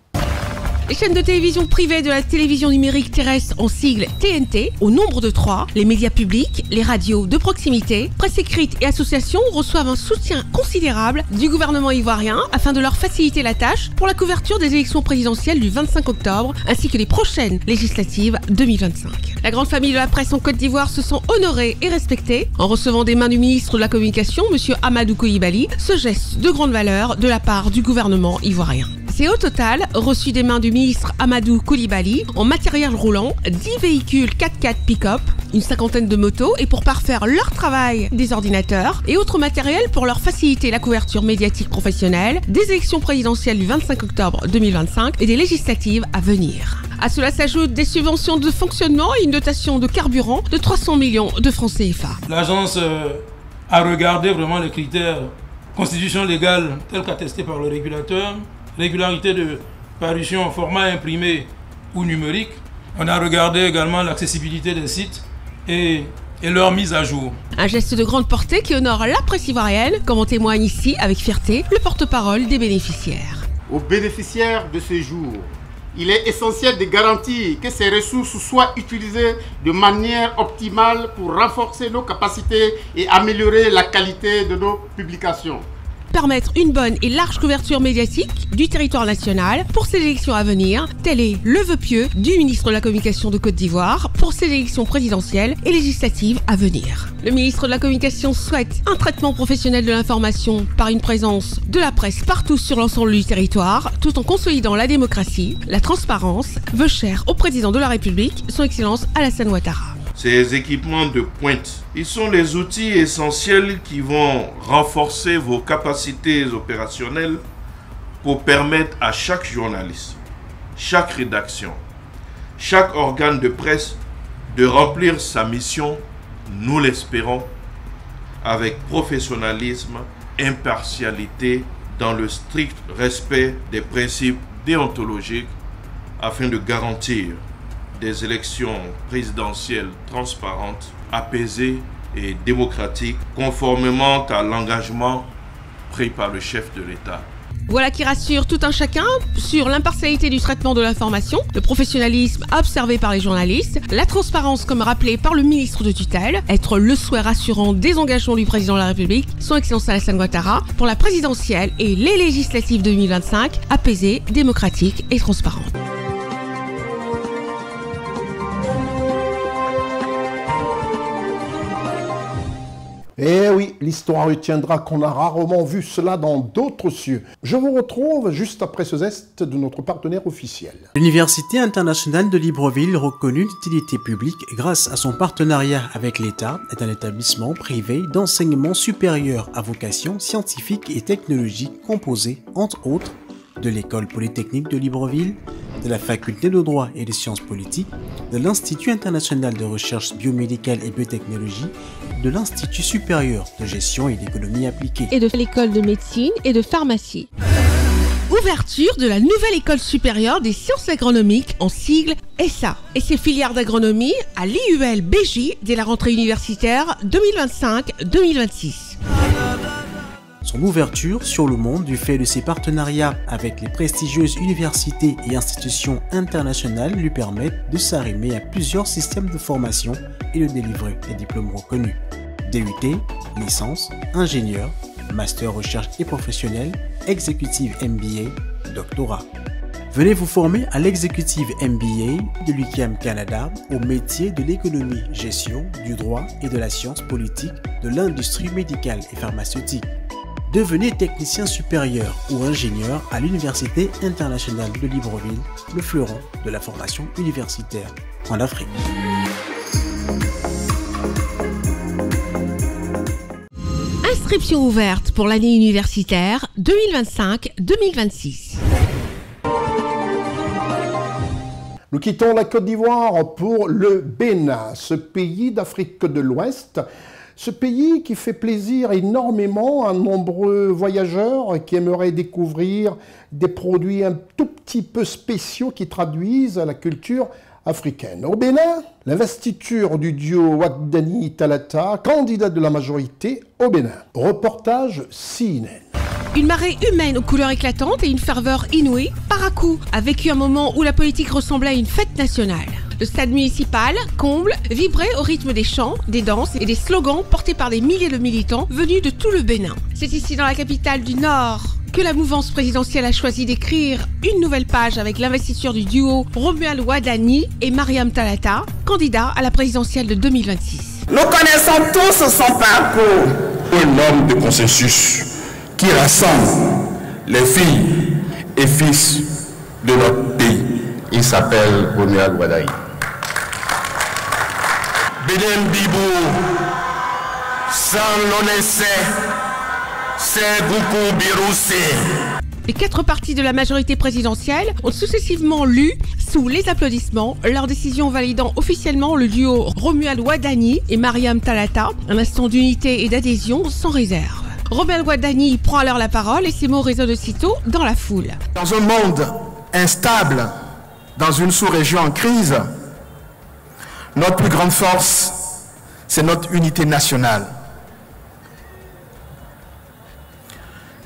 Les chaînes de télévision privées de la télévision numérique terrestre en sigle TNT, au nombre de 3, les médias publics, les radios de proximité, presse écrite et associations reçoivent un soutien considérable du gouvernement ivoirien afin de leur faciliter la tâche pour la couverture des élections présidentielles du 25 octobre ainsi que les prochaines législatives 2025. La grande famille de la presse en Côte d'Ivoire se sent honorée et respectée en recevant des mains du ministre de la Communication, M. Amadou Coulibaly, ce geste de grande valeur de la part du gouvernement ivoirien. C'est au total reçu des mains du ministre Amadou Coulibaly en matériel roulant, 10 véhicules 4x4 pick-up, une cinquantaine de motos et pour parfaire leur travail des ordinateurs et autres matériels pour leur faciliter la couverture médiatique professionnelle des élections présidentielles du 25 octobre 2025 et des législatives à venir. À cela s'ajoutent des subventions de fonctionnement et une dotation de carburant de 300 millions de francs CFA. L'agence a regardé vraiment les critères constitution légale tels qu'attestés par le régulateur, régularité de parution en format imprimé ou numérique. On a regardé également l'accessibilité des sites et leur mise à jour. Un geste de grande portée qui honore la presse ivoirienne, comme en témoigne ici avec fierté le porte-parole des bénéficiaires. Aux bénéficiaires de ce jour, il est essentiel de garantir que ces ressources soient utilisées de manière optimale pour renforcer nos capacités et améliorer la qualité de nos publications. Permettre une bonne et large couverture médiatique du territoire national pour ces élections à venir, tel est le vœu pieux du ministre de la Communication de Côte d'Ivoire pour ces élections présidentielles et législatives à venir. Le ministre de la Communication souhaite un traitement professionnel de l'information par une présence de la presse partout sur l'ensemble du territoire, tout en consolidant la démocratie, la transparence, vœu cher au président de la République, son Excellence Alassane Ouattara. Ces équipements de pointe, ils sont les outils essentiels qui vont renforcer vos capacités opérationnelles pour permettre à chaque journaliste, chaque rédaction, chaque organe de presse de remplir sa mission, nous l'espérons, avec professionnalisme, impartialité, dans le strict respect des principes déontologiques afin de garantir des élections présidentielles transparentes, apaisées et démocratiques, conformément à l'engagement pris par le chef de l'État. Voilà qui rassure tout un chacun sur l'impartialité du traitement de l'information, le professionnalisme observé par les journalistes, la transparence comme rappelé par le ministre de tutelle, être le souhait rassurant des engagements du président de la République, son Excellence Alassane Ouattara, pour la présidentielle et les législatives 2025, apaisées, démocratiques et transparentes. Eh oui, l'histoire retiendra qu'on a rarement vu cela dans d'autres cieux. Je vous retrouve juste après ce geste de notre partenaire officiel. L'Université internationale de Libreville, reconnue d'utilité publique grâce à son partenariat avec l'État, est un établissement privé d'enseignement supérieur à vocation scientifique et technologique composé, entre autres, de l'École polytechnique de Libreville, de la Faculté de droit et des sciences politiques, de l'Institut international de recherche biomédicale et biotechnologie, de l'Institut supérieur de gestion et d'économie appliquée, et de l'École de médecine et de pharmacie. Ouverture de la nouvelle École supérieure des sciences agronomiques en sigle ESSA et ses filières d'agronomie à l'IUL-BJ dès la rentrée universitaire 2025-2026. Son ouverture sur le monde du fait de ses partenariats avec les prestigieuses universités et institutions internationales lui permettent de s'arrimer à plusieurs systèmes de formation et de délivrer des diplômes reconnus. DUT, licence, ingénieur, master recherche et professionnel, exécutive MBA, doctorat. Venez vous former à l'exécutive MBA de l'UQAM Canada au métier de l'économie, gestion, du droit et de la science politique, de l'industrie médicale et pharmaceutique. Devenez technicien supérieur ou ingénieur à l'Université internationale de Libreville, le fleuron de la formation universitaire en Afrique. Inscription ouverte pour l'année universitaire 2025-2026. Nous quittons la Côte d'Ivoire pour le Bénin, ce pays d'Afrique de l'Ouest. Ce pays qui fait plaisir énormément à nombreux voyageurs qui aimeraient découvrir des produits un tout petit peu spéciaux qui traduisent la culture africaine. Au Bénin, l'investiture du duo Ouattani Talata, candidat de la majorité au Bénin. Reportage CNN. Une marée humaine aux couleurs éclatantes et une ferveur inouïe, Parakou a vécu un moment où la politique ressemblait à une fête nationale. Le stade municipal, comble, vibrait au rythme des chants, des danses et des slogans portés par des milliers de militants venus de tout le Bénin. C'est ici dans la capitale du Nord que la mouvance présidentielle a choisi d'écrire une nouvelle page avec l'investiture du duo Romuald Wadani et Mariam Talata, candidats à la présidentielle de 2026. Nous connaissons tous son parcours. Un homme de consensus qui rassemble les filles et fils de notre pays. Il s'appelle Romuald Wadani. Beden Bibou, sans l'onessé, c'est beaucoup biroussé. Les 4 partis de la majorité présidentielle ont successivement lu, sous les applaudissements, leur décision validant officiellement le duo Romuald Wadani et Mariam Talata, un instant d'unité et d'adhésion sans réserve. Romuald Wadani prend alors la parole et ses mots résonnent aussitôt dans la foule. Dans un monde instable, dans une sous-région en crise, notre plus grande force, c'est notre unité nationale.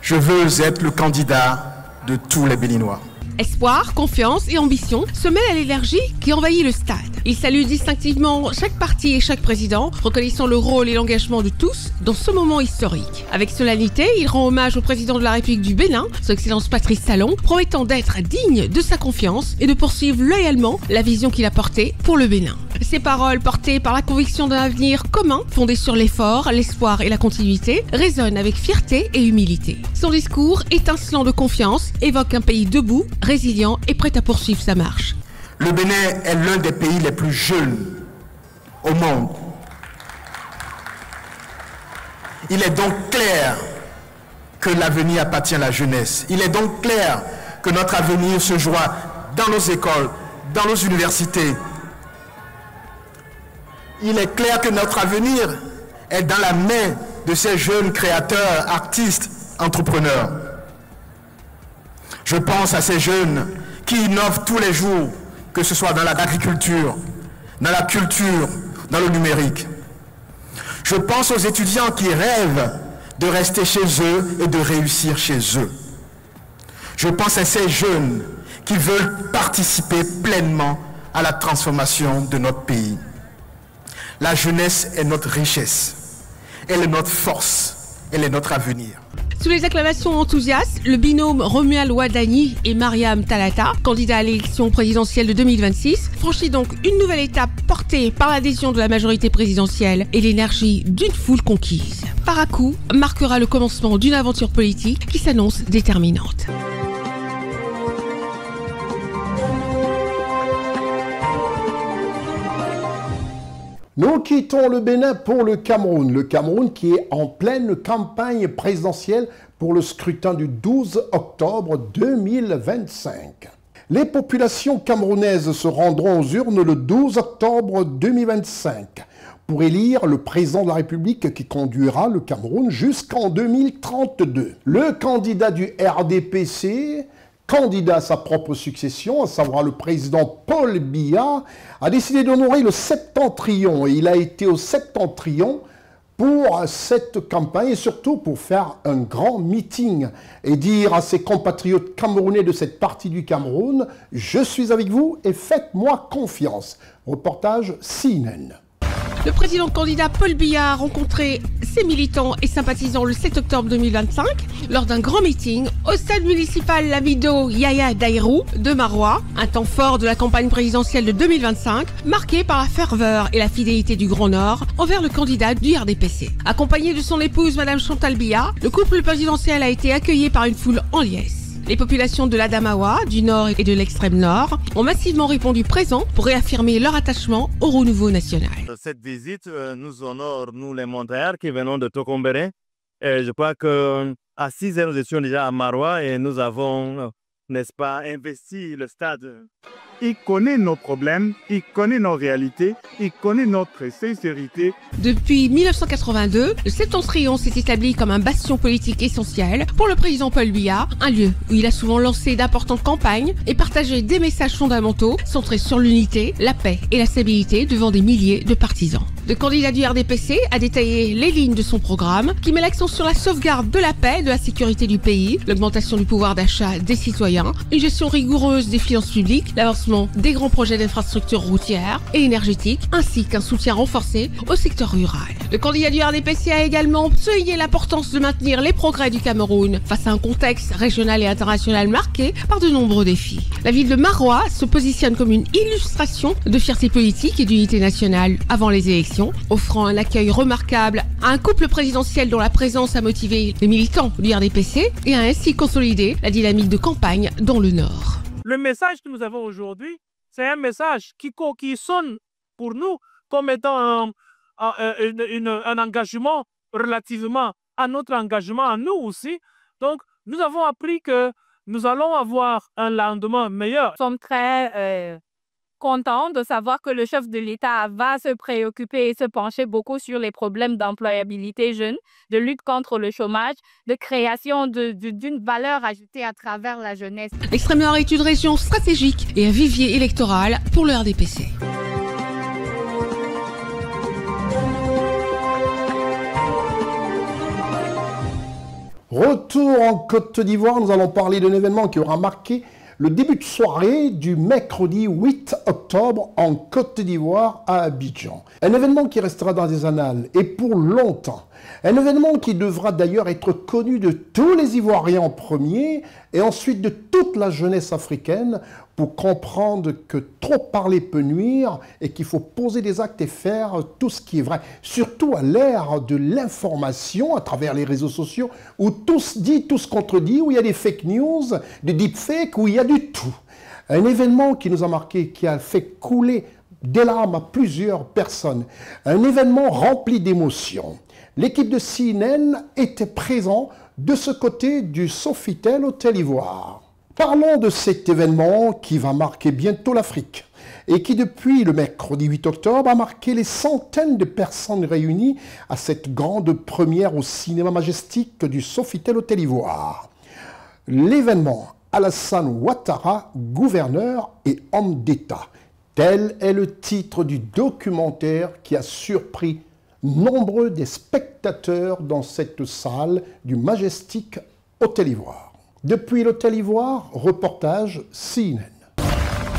Je veux être le candidat de tous les Béninois. Espoir, confiance et ambition se mêlent à l'énergie qui envahit le stade. Il salue distinctivement chaque parti et chaque président, reconnaissant le rôle et l'engagement de tous dans ce moment historique. Avec solennité, il rend hommage au président de la République du Bénin, Son Excellence Patrice Talon, promettant d'être digne de sa confiance et de poursuivre loyalement la vision qu'il a portée pour le Bénin. Ces paroles, portées par la conviction d'un avenir commun, fondé sur l'effort, l'espoir et la continuité, résonnent avec fierté et humilité. Son discours, étincelant de confiance, évoque un pays debout, résilient et prêt à poursuivre sa marche. Le Bénin est l'un des pays les plus jeunes au monde. Il est donc clair que l'avenir appartient à la jeunesse. Il est donc clair que notre avenir se joue dans nos écoles, dans nos universités. Il est clair que notre avenir est dans la main de ces jeunes créateurs, artistes, entrepreneurs. Je pense à ces jeunes qui innovent tous les jours, que ce soit dans l'agriculture, dans la culture, dans le numérique. Je pense aux étudiants qui rêvent de rester chez eux et de réussir chez eux. Je pense à ces jeunes qui veulent participer pleinement à la transformation de notre pays. La jeunesse est notre richesse, elle est notre force, elle est notre avenir. Sous les acclamations enthousiastes, le binôme Romuald Wadani et Mariam Talata, candidats à l'élection présidentielle de 2026, franchit donc une nouvelle étape portée par l'adhésion de la majorité présidentielle et l'énergie d'une foule conquise. Parakou marquera le commencement d'une aventure politique qui s'annonce déterminante. Nous quittons le Bénin pour le Cameroun. Le Cameroun qui est en pleine campagne présidentielle pour le scrutin du 12 octobre 2025. Les populations camerounaises se rendront aux urnes le 12 octobre 2025 pour élire le président de la République qui conduira le Cameroun jusqu'en 2032. Le candidat du RDPC, candidat à sa propre succession, à savoir le président Paul Biya, a décidé d'honorer le Septentrion. Et il a été au Septentrion pour cette campagne et surtout pour faire un grand meeting et dire à ses compatriotes camerounais de cette partie du Cameroun « Je suis avec vous et faites-moi confiance ». Reportage CNN. Le président candidat Paul Biya a rencontré ses militants et sympathisants le 7 octobre 2025 lors d'un grand meeting au stade municipal Lamido Yaya Daïrou de Marois, un temps fort de la campagne présidentielle de 2025 marqué par la ferveur et la fidélité du Grand Nord envers le candidat du RDPC. Accompagné de son épouse Madame Chantal Biya, le couple présidentiel a été accueilli par une foule en liesse. Les populations de l'Adamawa, du Nord et de l'extrême Nord ont massivement répondu présent pour réaffirmer leur attachement au renouveau national. Cette visite nous honore, nous les montagnards qui venons de Tokombéré. Et je crois qu'à 6 heures, nous étions déjà à Marois et nous avons, n'est-ce pas, investi le stade. Il connaît nos problèmes, il connaît nos réalités, il connaît notre sincérité. Depuis 1982, le Septentrion s'est établi comme un bastion politique essentiel pour le président Paul Biya, un lieu où il a souvent lancé d'importantes campagnes et partagé des messages fondamentaux centrés sur l'unité, la paix et la stabilité devant des milliers de partisans. Le candidat du RDPC a détaillé les lignes de son programme qui met l'accent sur la sauvegarde de la paix et de la sécurité du pays, l'augmentation du pouvoir d'achat des citoyens, une gestion rigoureuse des finances publiques, l'avancement des grands projets d'infrastructures routières et énergétiques, ainsi qu'un soutien renforcé au secteur rural. Le candidat du RDPC a également souligné l'importance de maintenir les progrès du Cameroun face à un contexte régional et international marqué par de nombreux défis. La ville de Maroua se positionne comme une illustration de fierté politique et d'unité nationale avant les élections, offrant un accueil remarquable à un couple présidentiel dont la présence a motivé les militants du RDPC et a ainsi consolidé la dynamique de campagne dans le Nord. Le message que nous avons aujourd'hui, c'est un message qui sonne pour nous comme étant un engagement relativement à notre engagement à nous aussi. Donc, nous avons appris que nous allons avoir un lendemain meilleur. Nous sommes très contents de savoir que le chef de l'État va se préoccuper et se pencher beaucoup sur les problèmes d'employabilité jeune, de lutte contre le chômage, de création d'une valeur ajoutée à travers la jeunesse. L'Extrême Nord est une région stratégique et un vivier électoral pour le RDPC. Retour en Côte d'Ivoire, nous allons parler d'un événement qui aura marqué le début de soirée du mercredi 8 octobre en Côte d'Ivoire à Abidjan. Un événement qui restera dans les annales et pour longtemps. Un événement qui devra d'ailleurs être connu de tous les Ivoiriens en premier et ensuite de toute la jeunesse africaine pour comprendre que trop parler peut nuire et qu'il faut poser des actes et faire tout ce qui est vrai. Surtout à l'ère de l'information à travers les réseaux sociaux où tout se dit, tout se contredit, où il y a des fake news, des deepfakes, où il y a du tout. Un événement qui nous a marqué, qui a fait couler des larmes à plusieurs personnes. Un événement rempli d'émotions. L'équipe de CNN était présente de ce côté du Sofitel Hôtel Ivoire. Parlons de cet événement qui va marquer bientôt l'Afrique et qui depuis le mercredi 8 octobre a marqué les centaines de personnes réunies à cette grande première au cinéma majestique du Sofitel Hôtel Ivoire. L'événement Alassane Ouattara, gouverneur et homme d'État. Tel est le titre du documentaire qui a surpris nombreux des spectateurs dans cette salle du majestique Hôtel Ivoire. Depuis l'Hôtel Ivoire, reportage CNN.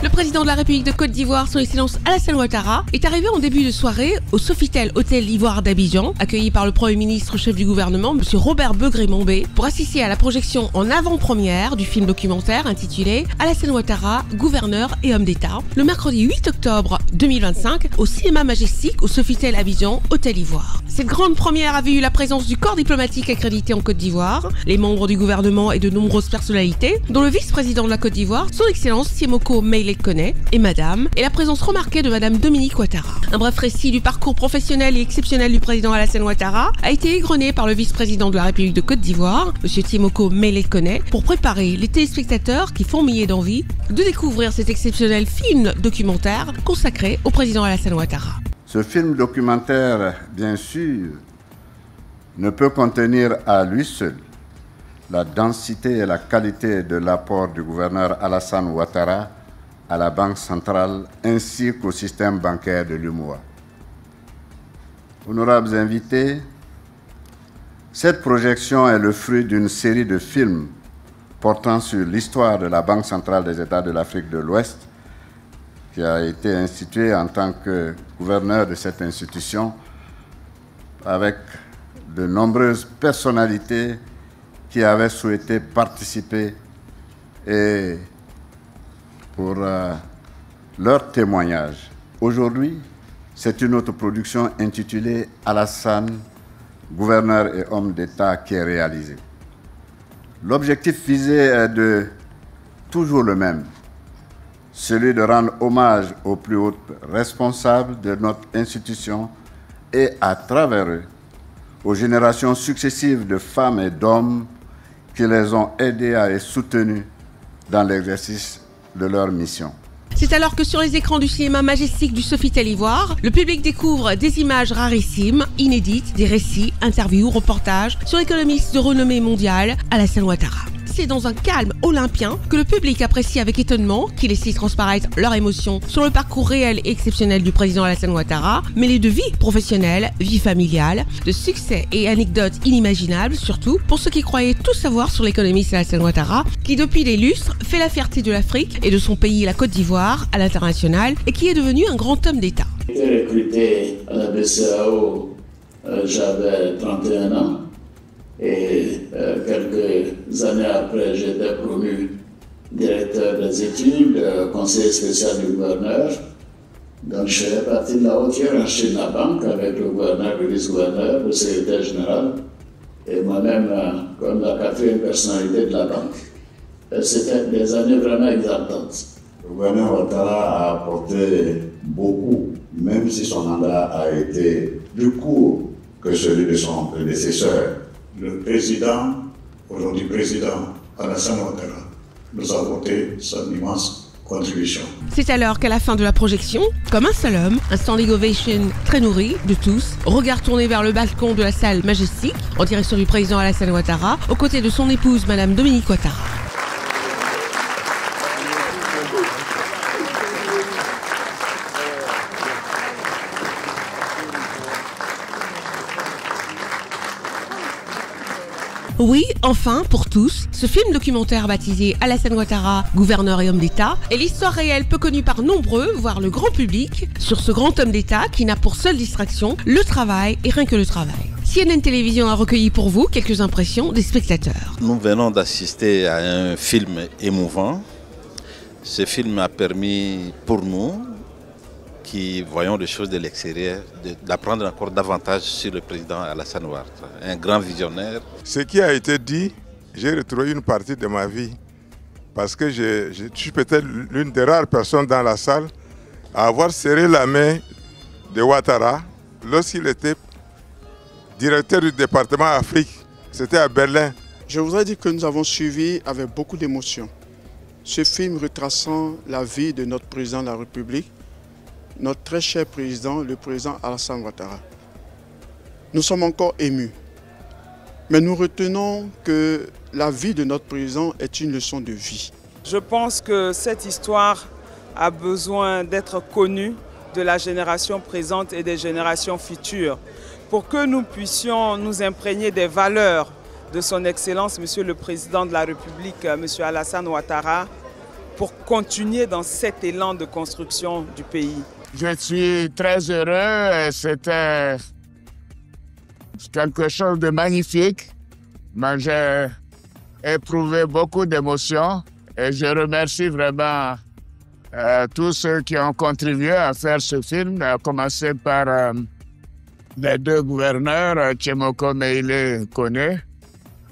Le président de la République de Côte d'Ivoire, son Excellence Alassane Ouattara, est arrivé en début de soirée au Sofitel Hôtel Ivoire d'Abidjan, accueilli par le Premier ministre chef du gouvernement, M. Robert Begré-Mombé, pour assister à la projection en avant-première du film documentaire intitulé Alassane Ouattara, gouverneur et homme d'État, le mercredi 8 octobre 2025 au cinéma majestique au Sofitel Abidjan, Hôtel Ivoire. Cette grande première avait eu la présence du corps diplomatique accrédité en Côte d'Ivoire, les membres du gouvernement et de nombreuses personnalités, dont le vice-président de la Côte d'Ivoire, son Excellence Tiemoko Meïlé Koné, et Madame, et la présence remarquée de Madame Dominique Ouattara. Un bref récit du parcours professionnel et exceptionnel du président Alassane Ouattara a été égrené par le vice-président de la République de Côte d'Ivoire, M. Tiemoko Meïlé Koné, pour préparer les téléspectateurs qui fourmillaient d'envie de découvrir cet exceptionnel film documentaire consacré au président Alassane Ouattara. Ce film documentaire, bien sûr, ne peut contenir à lui seul la densité et la qualité de l'apport du gouverneur Alassane Ouattara à la Banque centrale ainsi qu'au système bancaire de l'UMOA. Honorables invités, cette projection est le fruit d'une série de films portant sur l'histoire de la Banque centrale des États de l'Afrique de l'Ouest, qui a été instituée en tant que gouverneur de cette institution, avec de nombreuses personnalités qui avaient souhaité participer et pour leur témoignage. Aujourd'hui, c'est une autre production intitulée Alassane, gouverneur et homme d'État qui est réalisée. L'objectif visé est toujours le même, celui de rendre hommage aux plus hauts responsables de notre institution et, à travers eux, aux générations successives de femmes et d'hommes qui les ont aidés et soutenus dans l'exercice de leur mission. C'est alors que sur les écrans du cinéma majestique du Sofitel Ivoire, le public découvre des images rarissimes, inédites, des récits, interviews, reportages sur l'économiste de renommée mondiale, Alassane Ouattara. C'est dans un calme olympien que le public apprécie avec étonnement, qui laisse transparaître leur émotion sur le parcours réel et exceptionnel du président Alassane Ouattara, mêlé de vie professionnelle, vie familiale, de succès et anecdotes inimaginables, surtout pour ceux qui croyaient tout savoir sur l'économiste Alassane Ouattara, qui depuis des lustres fait la fierté de l'Afrique et de son pays, la Côte d'Ivoire, à l'international, et qui est devenu un grand homme d'État. J'ai été recruté à la BCEAO, j'avais 31 ans. Et quelques années après, j'étais promu directeur des études, conseiller spécial du gouverneur. Donc je faisais partie de la haute hiérarchie de la banque avec le gouverneur, le vice-gouverneur, le secrétaire général et moi-même comme la quatrième personnalité de la banque. C'était des années vraiment exaltantes. Le gouverneur Ouattara a apporté beaucoup, même si son mandat a été plus court que celui de son prédécesseur. Le président, aujourd'hui président Alassane Ouattara, nous a apporté son immense contribution. C'est alors qu'à la fin de la projection, comme un seul homme, un standing ovation très nourri de tous, regard tourné vers le balcon de la salle majestique, en direction du président Alassane Ouattara, aux côtés de son épouse, Madame Dominique Ouattara. Oui, enfin, pour tous, ce film documentaire baptisé Alassane Ouattara, gouverneur et homme d'État, est l'histoire réelle peu connue par nombreux, voire le grand public, sur ce grand homme d'État qui n'a pour seule distraction le travail et rien que le travail. CNN Télévision a recueilli pour vous quelques impressions des spectateurs. Nous venons d'assister à un film émouvant. Ce film a permis pour nous, qui voyons les choses de l'extérieur, d'apprendre encore davantage sur le président Alassane Ouattara, un grand visionnaire. Ce qui a été dit, j'ai retrouvé une partie de ma vie, parce que je suis peut-être l'une des rares personnes dans la salle à avoir serré la main de Ouattara lorsqu'il était directeur du département Afrique. C'était à Berlin. Je voudrais dire que nous avons suivi avec beaucoup d'émotion ce film retraçant la vie de notre président de la République, notre très cher président, le président Alassane Ouattara. Nous sommes encore émus, mais nous retenons que la vie de notre président est une leçon de vie. Je pense que cette histoire a besoin d'être connue de la génération présente et des générations futures pour que nous puissions nous imprégner des valeurs de son Excellence, Monsieur le Président de la République, Monsieur Alassane Ouattara, pour continuer dans cet élan de construction du pays. Je suis très heureux, c'était quelque chose de magnifique. J'ai éprouvé beaucoup d'émotions et je remercie vraiment tous ceux qui ont contribué à faire ce film, à commencer par les deux gouverneurs, Tchemoko Meïlé Koné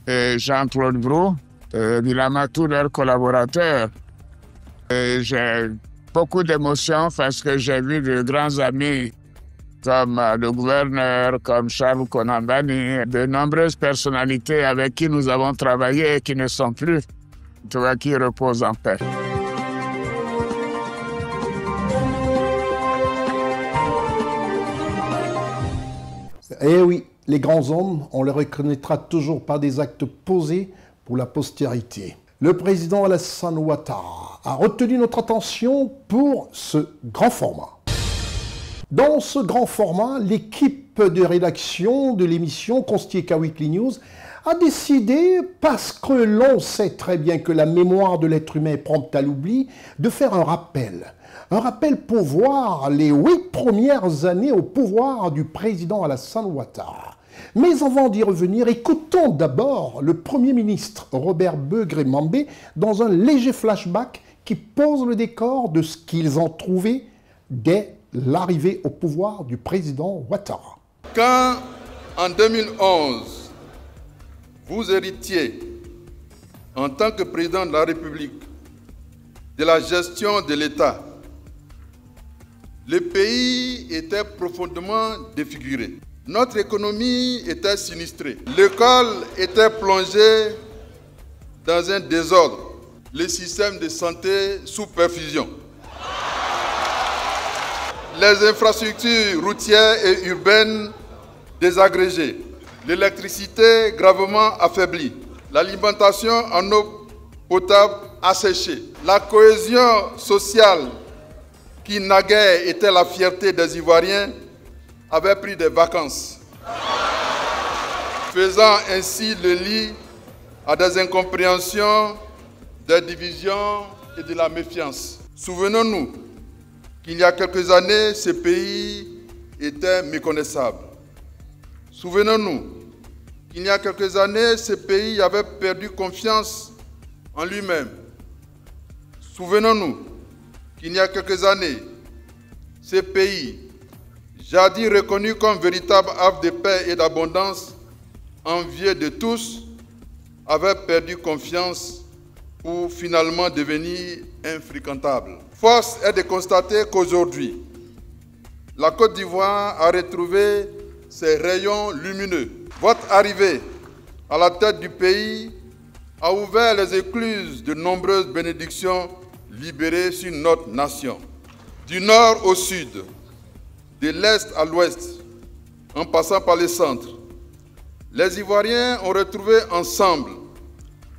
et Jean-Claude Brou, évidemment tous leurs collaborateurs. J'ai beaucoup d'émotions parce que j'ai vu de grands amis comme le gouverneur, comme Charles Konambani, de nombreuses personnalités avec qui nous avons travaillé et qui ne sont plus, qui reposent en paix. Eh oui, les grands hommes, on les reconnaîtra toujours par des actes posés pour la postérité. Le président Alassane Ouattara a retenu notre attention pour ce grand format. Dans ce grand format, l'équipe de rédaction de l'émission Constieka Weekly News a décidé, parce que l'on sait très bien que la mémoire de l'être humain est prompte à l'oubli, de faire un rappel. Un rappel pour voir les 8 premières années au pouvoir du président Alassane Ouattara. Mais avant d'y revenir, écoutons d'abord le Premier ministre Robert Begré-Mambé dans un léger flashback qui pose le décor de ce qu'ils ont trouvé dès l'arrivée au pouvoir du président Ouattara. Quand, en 2011, vous héritiez, en tant que président de la République, de la gestion de l'État, le pays était profondément défiguré. Notre économie était sinistrée. L'école était plongée dans un désordre. Le système de santé sous perfusion. les infrastructures routières et urbaines désagrégées, l'électricité gravement affaiblie, l'alimentation en eau potable asséchée, la cohésion sociale qui naguère était la fierté des Ivoiriens avait pris des vacances, faisant ainsi le lit à des incompréhensions, des divisions et de la méfiance. Souvenons-nous qu'il y a quelques années, ce pays était méconnaissable. Souvenons-nous qu'il y a quelques années, ce pays avait perdu confiance en lui-même. Souvenons-nous qu'il y a quelques années, ce pays, jadis reconnu comme véritable havre de paix et d'abondance, envié de tous, avait perdu confiance pour finalement devenir infréquentable. Force est de constater qu'aujourd'hui, la Côte d'Ivoire a retrouvé ses rayons lumineux. Votre arrivée à la tête du pays a ouvert les écluses de nombreuses bénédictions libérées sur notre nation. Du nord au sud, de l'est à l'ouest, en passant par le centre, les Ivoiriens ont retrouvé ensemble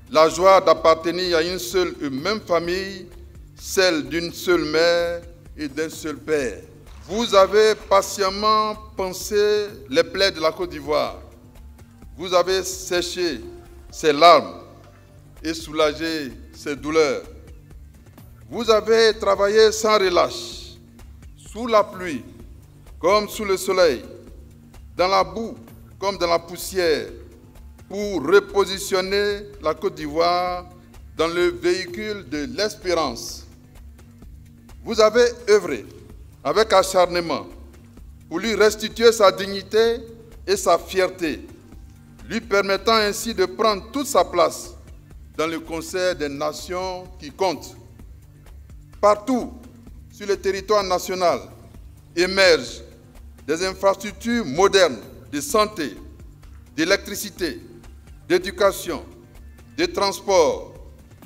la joie d'appartenir à une seule et même famille, celle d'une seule mère et d'un seul père. Vous avez patiemment pansé les plaies de la Côte d'Ivoire. Vous avez séché ses larmes et soulagé ses douleurs. Vous avez travaillé sans relâche, sous la pluie comme sous le soleil, dans la boue comme dans la poussière, pour repositionner la Côte d'Ivoire dans le véhicule de l'espérance. Vous avez œuvré avec acharnement pour lui restituer sa dignité et sa fierté, lui permettant ainsi de prendre toute sa place dans le concert des nations qui comptent. Partout sur le territoire national émergent des infrastructures modernes de santé, d'électricité, d'éducation, de transport,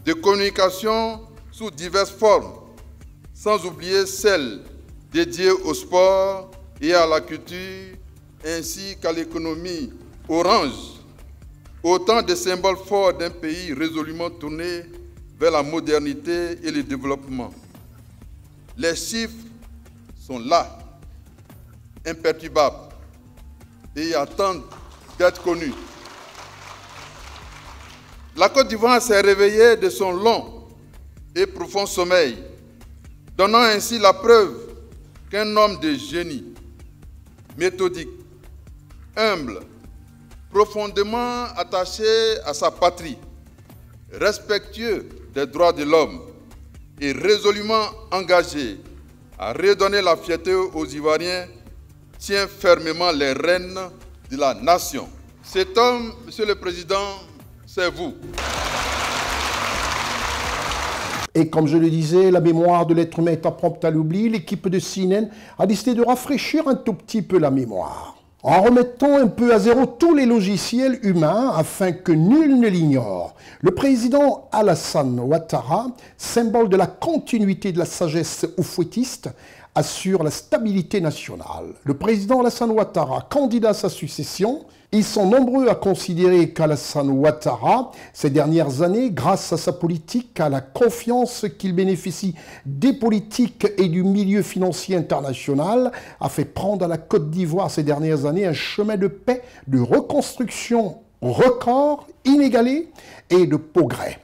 de communication sous diverses formes, sans oublier celles dédiées au sport et à la culture, ainsi qu'à l'économie orange. Autant de symboles forts d'un pays résolument tourné vers la modernité et le développement. Les chiffres sont là, imperturbables, et attendent d'être connus. La Côte d'Ivoire s'est réveillée de son long et profond sommeil, donnant ainsi la preuve qu'un homme de génie, méthodique, humble, profondément attaché à sa patrie, respectueux des droits de l'homme et résolument engagé à redonner la fierté aux Ivoiriens, tient fermement les rênes de la nation. Cet homme, Monsieur le Président, c'est vous. Et comme je le disais, la mémoire de l'être humain est prompte à l'oubli. L'équipe de CNN a décidé de rafraîchir un tout petit peu la mémoire, en remettant un peu à zéro tous les logiciels humains afin que nul ne l'ignore. Le président Alassane Ouattara, symbole de la continuité de la sagesse oufouettiste, assure la stabilité nationale. Le président Alassane Ouattara, candidat à sa succession, ils sont nombreux à considérer qu'Alassane Ouattara, ces dernières années, grâce à sa politique, a la confiance qu'il bénéficie des politiques et du milieu financier international, a fait prendre à la Côte d'Ivoire ces dernières années un chemin de paix, de reconstruction record, inégalé et de progrès.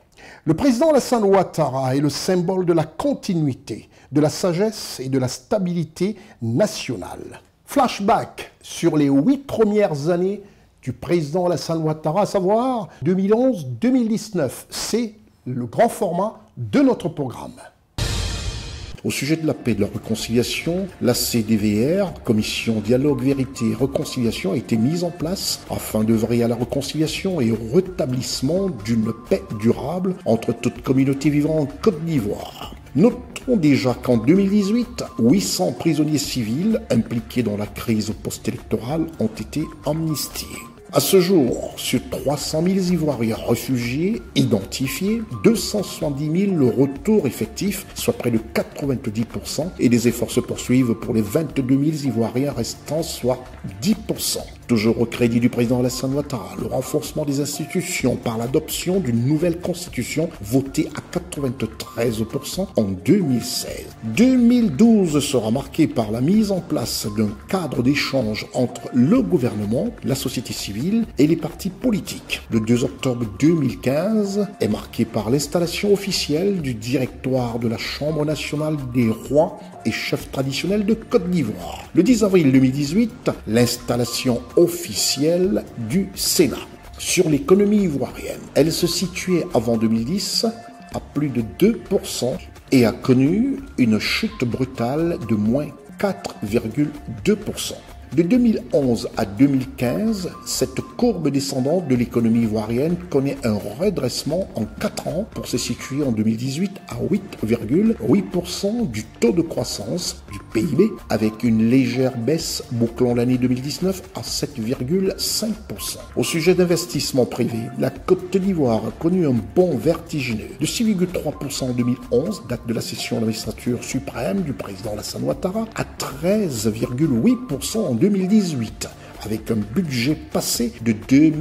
Le président Alassane Ouattara est le symbole de la continuité, de la sagesse et de la stabilité nationale. Flashback sur les 8 premières années du président Alassane Ouattara, à savoir 2011-2019. C'est le grand format de notre programme. Au sujet de la paix et de la réconciliation, la CDVR, Commission Dialogue, Vérité et Réconciliation, a été mise en place afin d'œuvrer à la réconciliation et au rétablissement d'une paix durable entre toutes communautés vivant en Côte d'Ivoire. Notons déjà qu'en 2018, 800 prisonniers civils impliqués dans la crise post-électorale ont été amnistiés. À ce jour, sur 300 000 Ivoiriens réfugiés identifiés, 270 000 retours effectifs, soit près de 90%, et des efforts se poursuivent pour les 22 000 Ivoiriens restants, soit 10%. Toujours au crédit du président Alassane Ouattara, le renforcement des institutions par l'adoption d'une nouvelle constitution votée à 93% en 2016. 2012 sera marqué par la mise en place d'un cadre d'échange entre le gouvernement, la société civile et les partis politiques. Le 2 octobre 2015 est marqué par l'installation officielle du directoire de la Chambre nationale des rois et chefs traditionnels de Côte d'Ivoire. Le 10 avril 2018, l'installation officielle du Sénat. Sur l'économie ivoirienne, elle se situait avant 2010 à plus de 2% et a connu une chute brutale de moins 4,2%. De 2011 à 2015, cette courbe descendante de l'économie ivoirienne connaît un redressement en 4 ans pour se situer en 2018 à 8,8% du taux de croissance du PIB, avec une légère baisse bouclant l'année 2019 à 7,5%. Au sujet d'investissement privé, la Côte d'Ivoire a connu un bond vertigineux de 6,3% en 2011, date de la session de la magistrature suprême du président Alassane Ouattara, à 13,8% en 2018, avec un budget passé de 2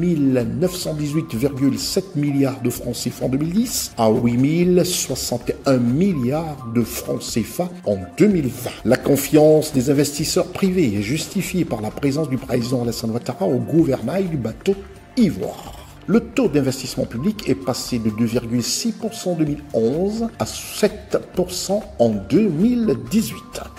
918,7 milliards de francs CFA en 2010 à 8 061 milliards de francs CFA en 2020. La confiance des investisseurs privés est justifiée par la présence du président Alassane Ouattara au gouvernail du bateau Ivoire. Le taux d'investissement public est passé de 2,6% en 2011 à 7% en 2018.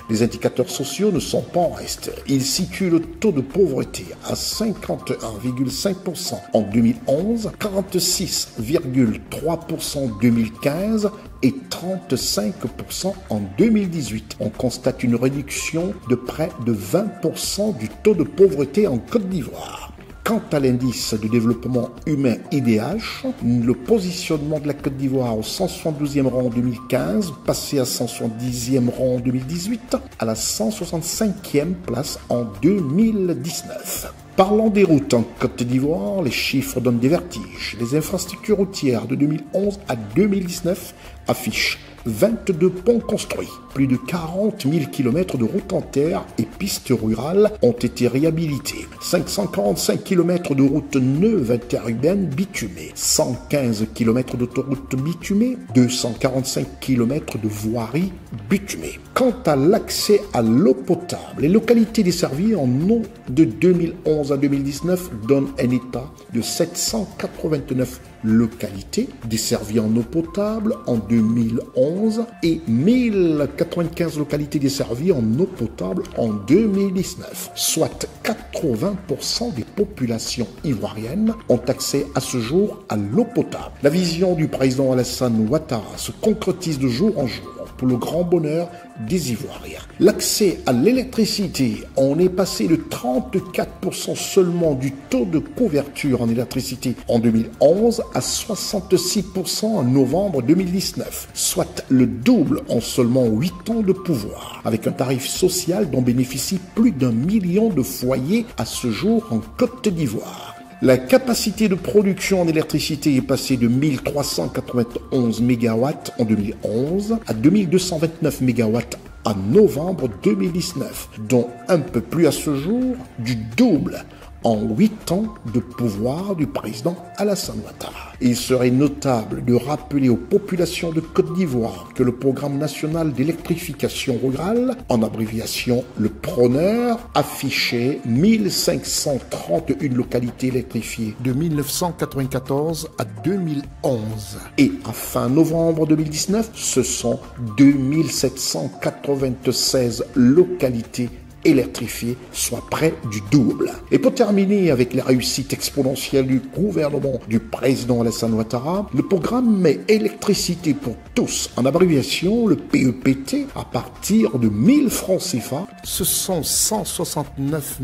Les indicateurs sociaux ne sont pas en reste. Ils situent le taux de pauvreté à 51,5% en 2011, 46,3% en 2015 et 35% en 2018. On constate une réduction de près de 20% du taux de pauvreté en Côte d'Ivoire. Quant à l'indice de développement humain IDH, le positionnement de la Côte d'Ivoire au 172e rang en 2015, passé à 170e rang en 2018, à la 165e place en 2019. Parlant des routes en Côte d'Ivoire, les chiffres donnent des vertiges. Les infrastructures routières de 2011 à 2019 affichent 22 ponts construits, plus de 40 000 km de routes en terre et pistes rurales ont été réhabilités, 545 km de routes neuves interurbaines bitumées, 115 km d'autoroutes bitumées, 245 km de voiries bitumées. Quant à l'accès à l'eau potable, les localités desservies en eau de 2011 à 2019 donnent un état de 789 localités desservies en eau potable en 2011 et 1095 localités desservies en eau potable en 2019, soit 80% des populations ivoiriennes ont accès à ce jour à l'eau potable. La vision du président Alassane Ouattara se concrétise de jour en jour pour le grand bonheur des Ivoiriens. L'accès à l'électricité, on est passé de 34% seulement du taux de couverture en électricité en 2011 à 66% en novembre 2019, soit le double en seulement 8 ans de pouvoir, avec un tarif social dont bénéficient plus d'1 million de foyers à ce jour en Côte d'Ivoire. La capacité de production en électricité est passée de 1391 MW en 2011 à 2229 MW en novembre 2019, dont un peu plus à ce jour du double en 8 ans de pouvoir du président Alassane Ouattara. Il serait notable de rappeler aux populations de Côte d'Ivoire que le programme national d'électrification rurale, en abréviation le PRONER, affichait 1531 localités électrifiées de 1994 à 2011. Et à fin novembre 2019, ce sont 2796 localités électrifiées, soit près du double. Et pour terminer avec les réussites exponentielles du gouvernement du président Alassane Ouattara, le programme électricité pour tous, en abréviation le PEPT, à partir de 1000 francs CFA, ce sont 169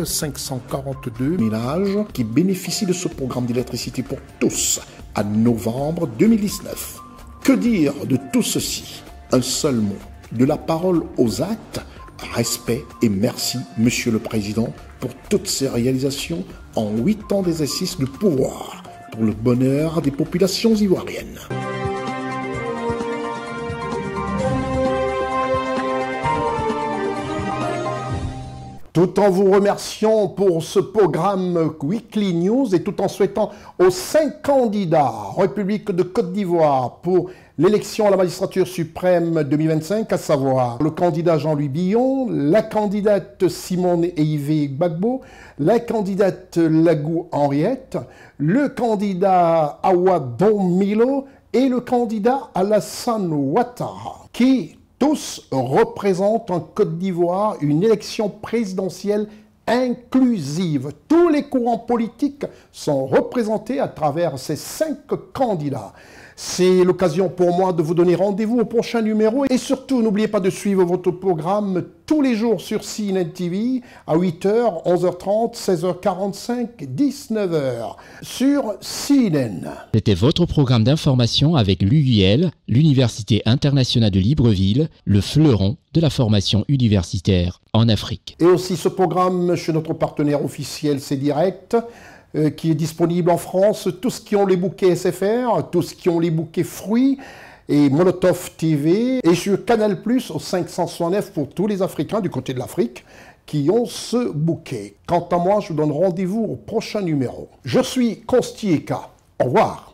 542 ménages qui bénéficient de ce programme d'électricité pour tous à novembre 2019. Que dire de tout ceci? Un seul mot, de la parole aux actes, respect et merci, Monsieur le Président, pour toutes ces réalisations en 8 ans d'exercice de pouvoir pour le bonheur des populations ivoiriennes. Tout en vous remerciant pour ce programme Weekly News et tout en souhaitant aux 5 candidats République de Côte d'Ivoire pour l'élection à la magistrature suprême 2025, à savoir le candidat Jean-Louis Billon, la candidate Simone Eivé Gbagbo, la candidate Lagou Henriette, le candidat Awa Don Milo et le candidat Alassane Ouattara, qui tous représentent en Côte d'Ivoire une élection présidentielle inclusive. Tous les courants politiques sont représentés à travers ces 5 candidats. C'est l'occasion pour moi de vous donner rendez-vous au prochain numéro. Et surtout, n'oubliez pas de suivre votre programme tous les jours sur CNN TV à 8h, 11h30, 16h45, 19h sur CNN. C'était votre programme d'information avec l'UIL, l'Université internationale de Libreville, le fleuron de la formation universitaire en Afrique. Et aussi ce programme chez notre partenaire officiel, c'est Direct, qui est disponible en France, tous qui ont les bouquets SFR, tous qui ont les bouquets Fruits et Molotov TV, et sur Canal+, au 569 pour tous les Africains du côté de l'Afrique qui ont ce bouquet. Quant à moi, je vous donne rendez-vous au prochain numéro. Je suis Constieka. Au revoir.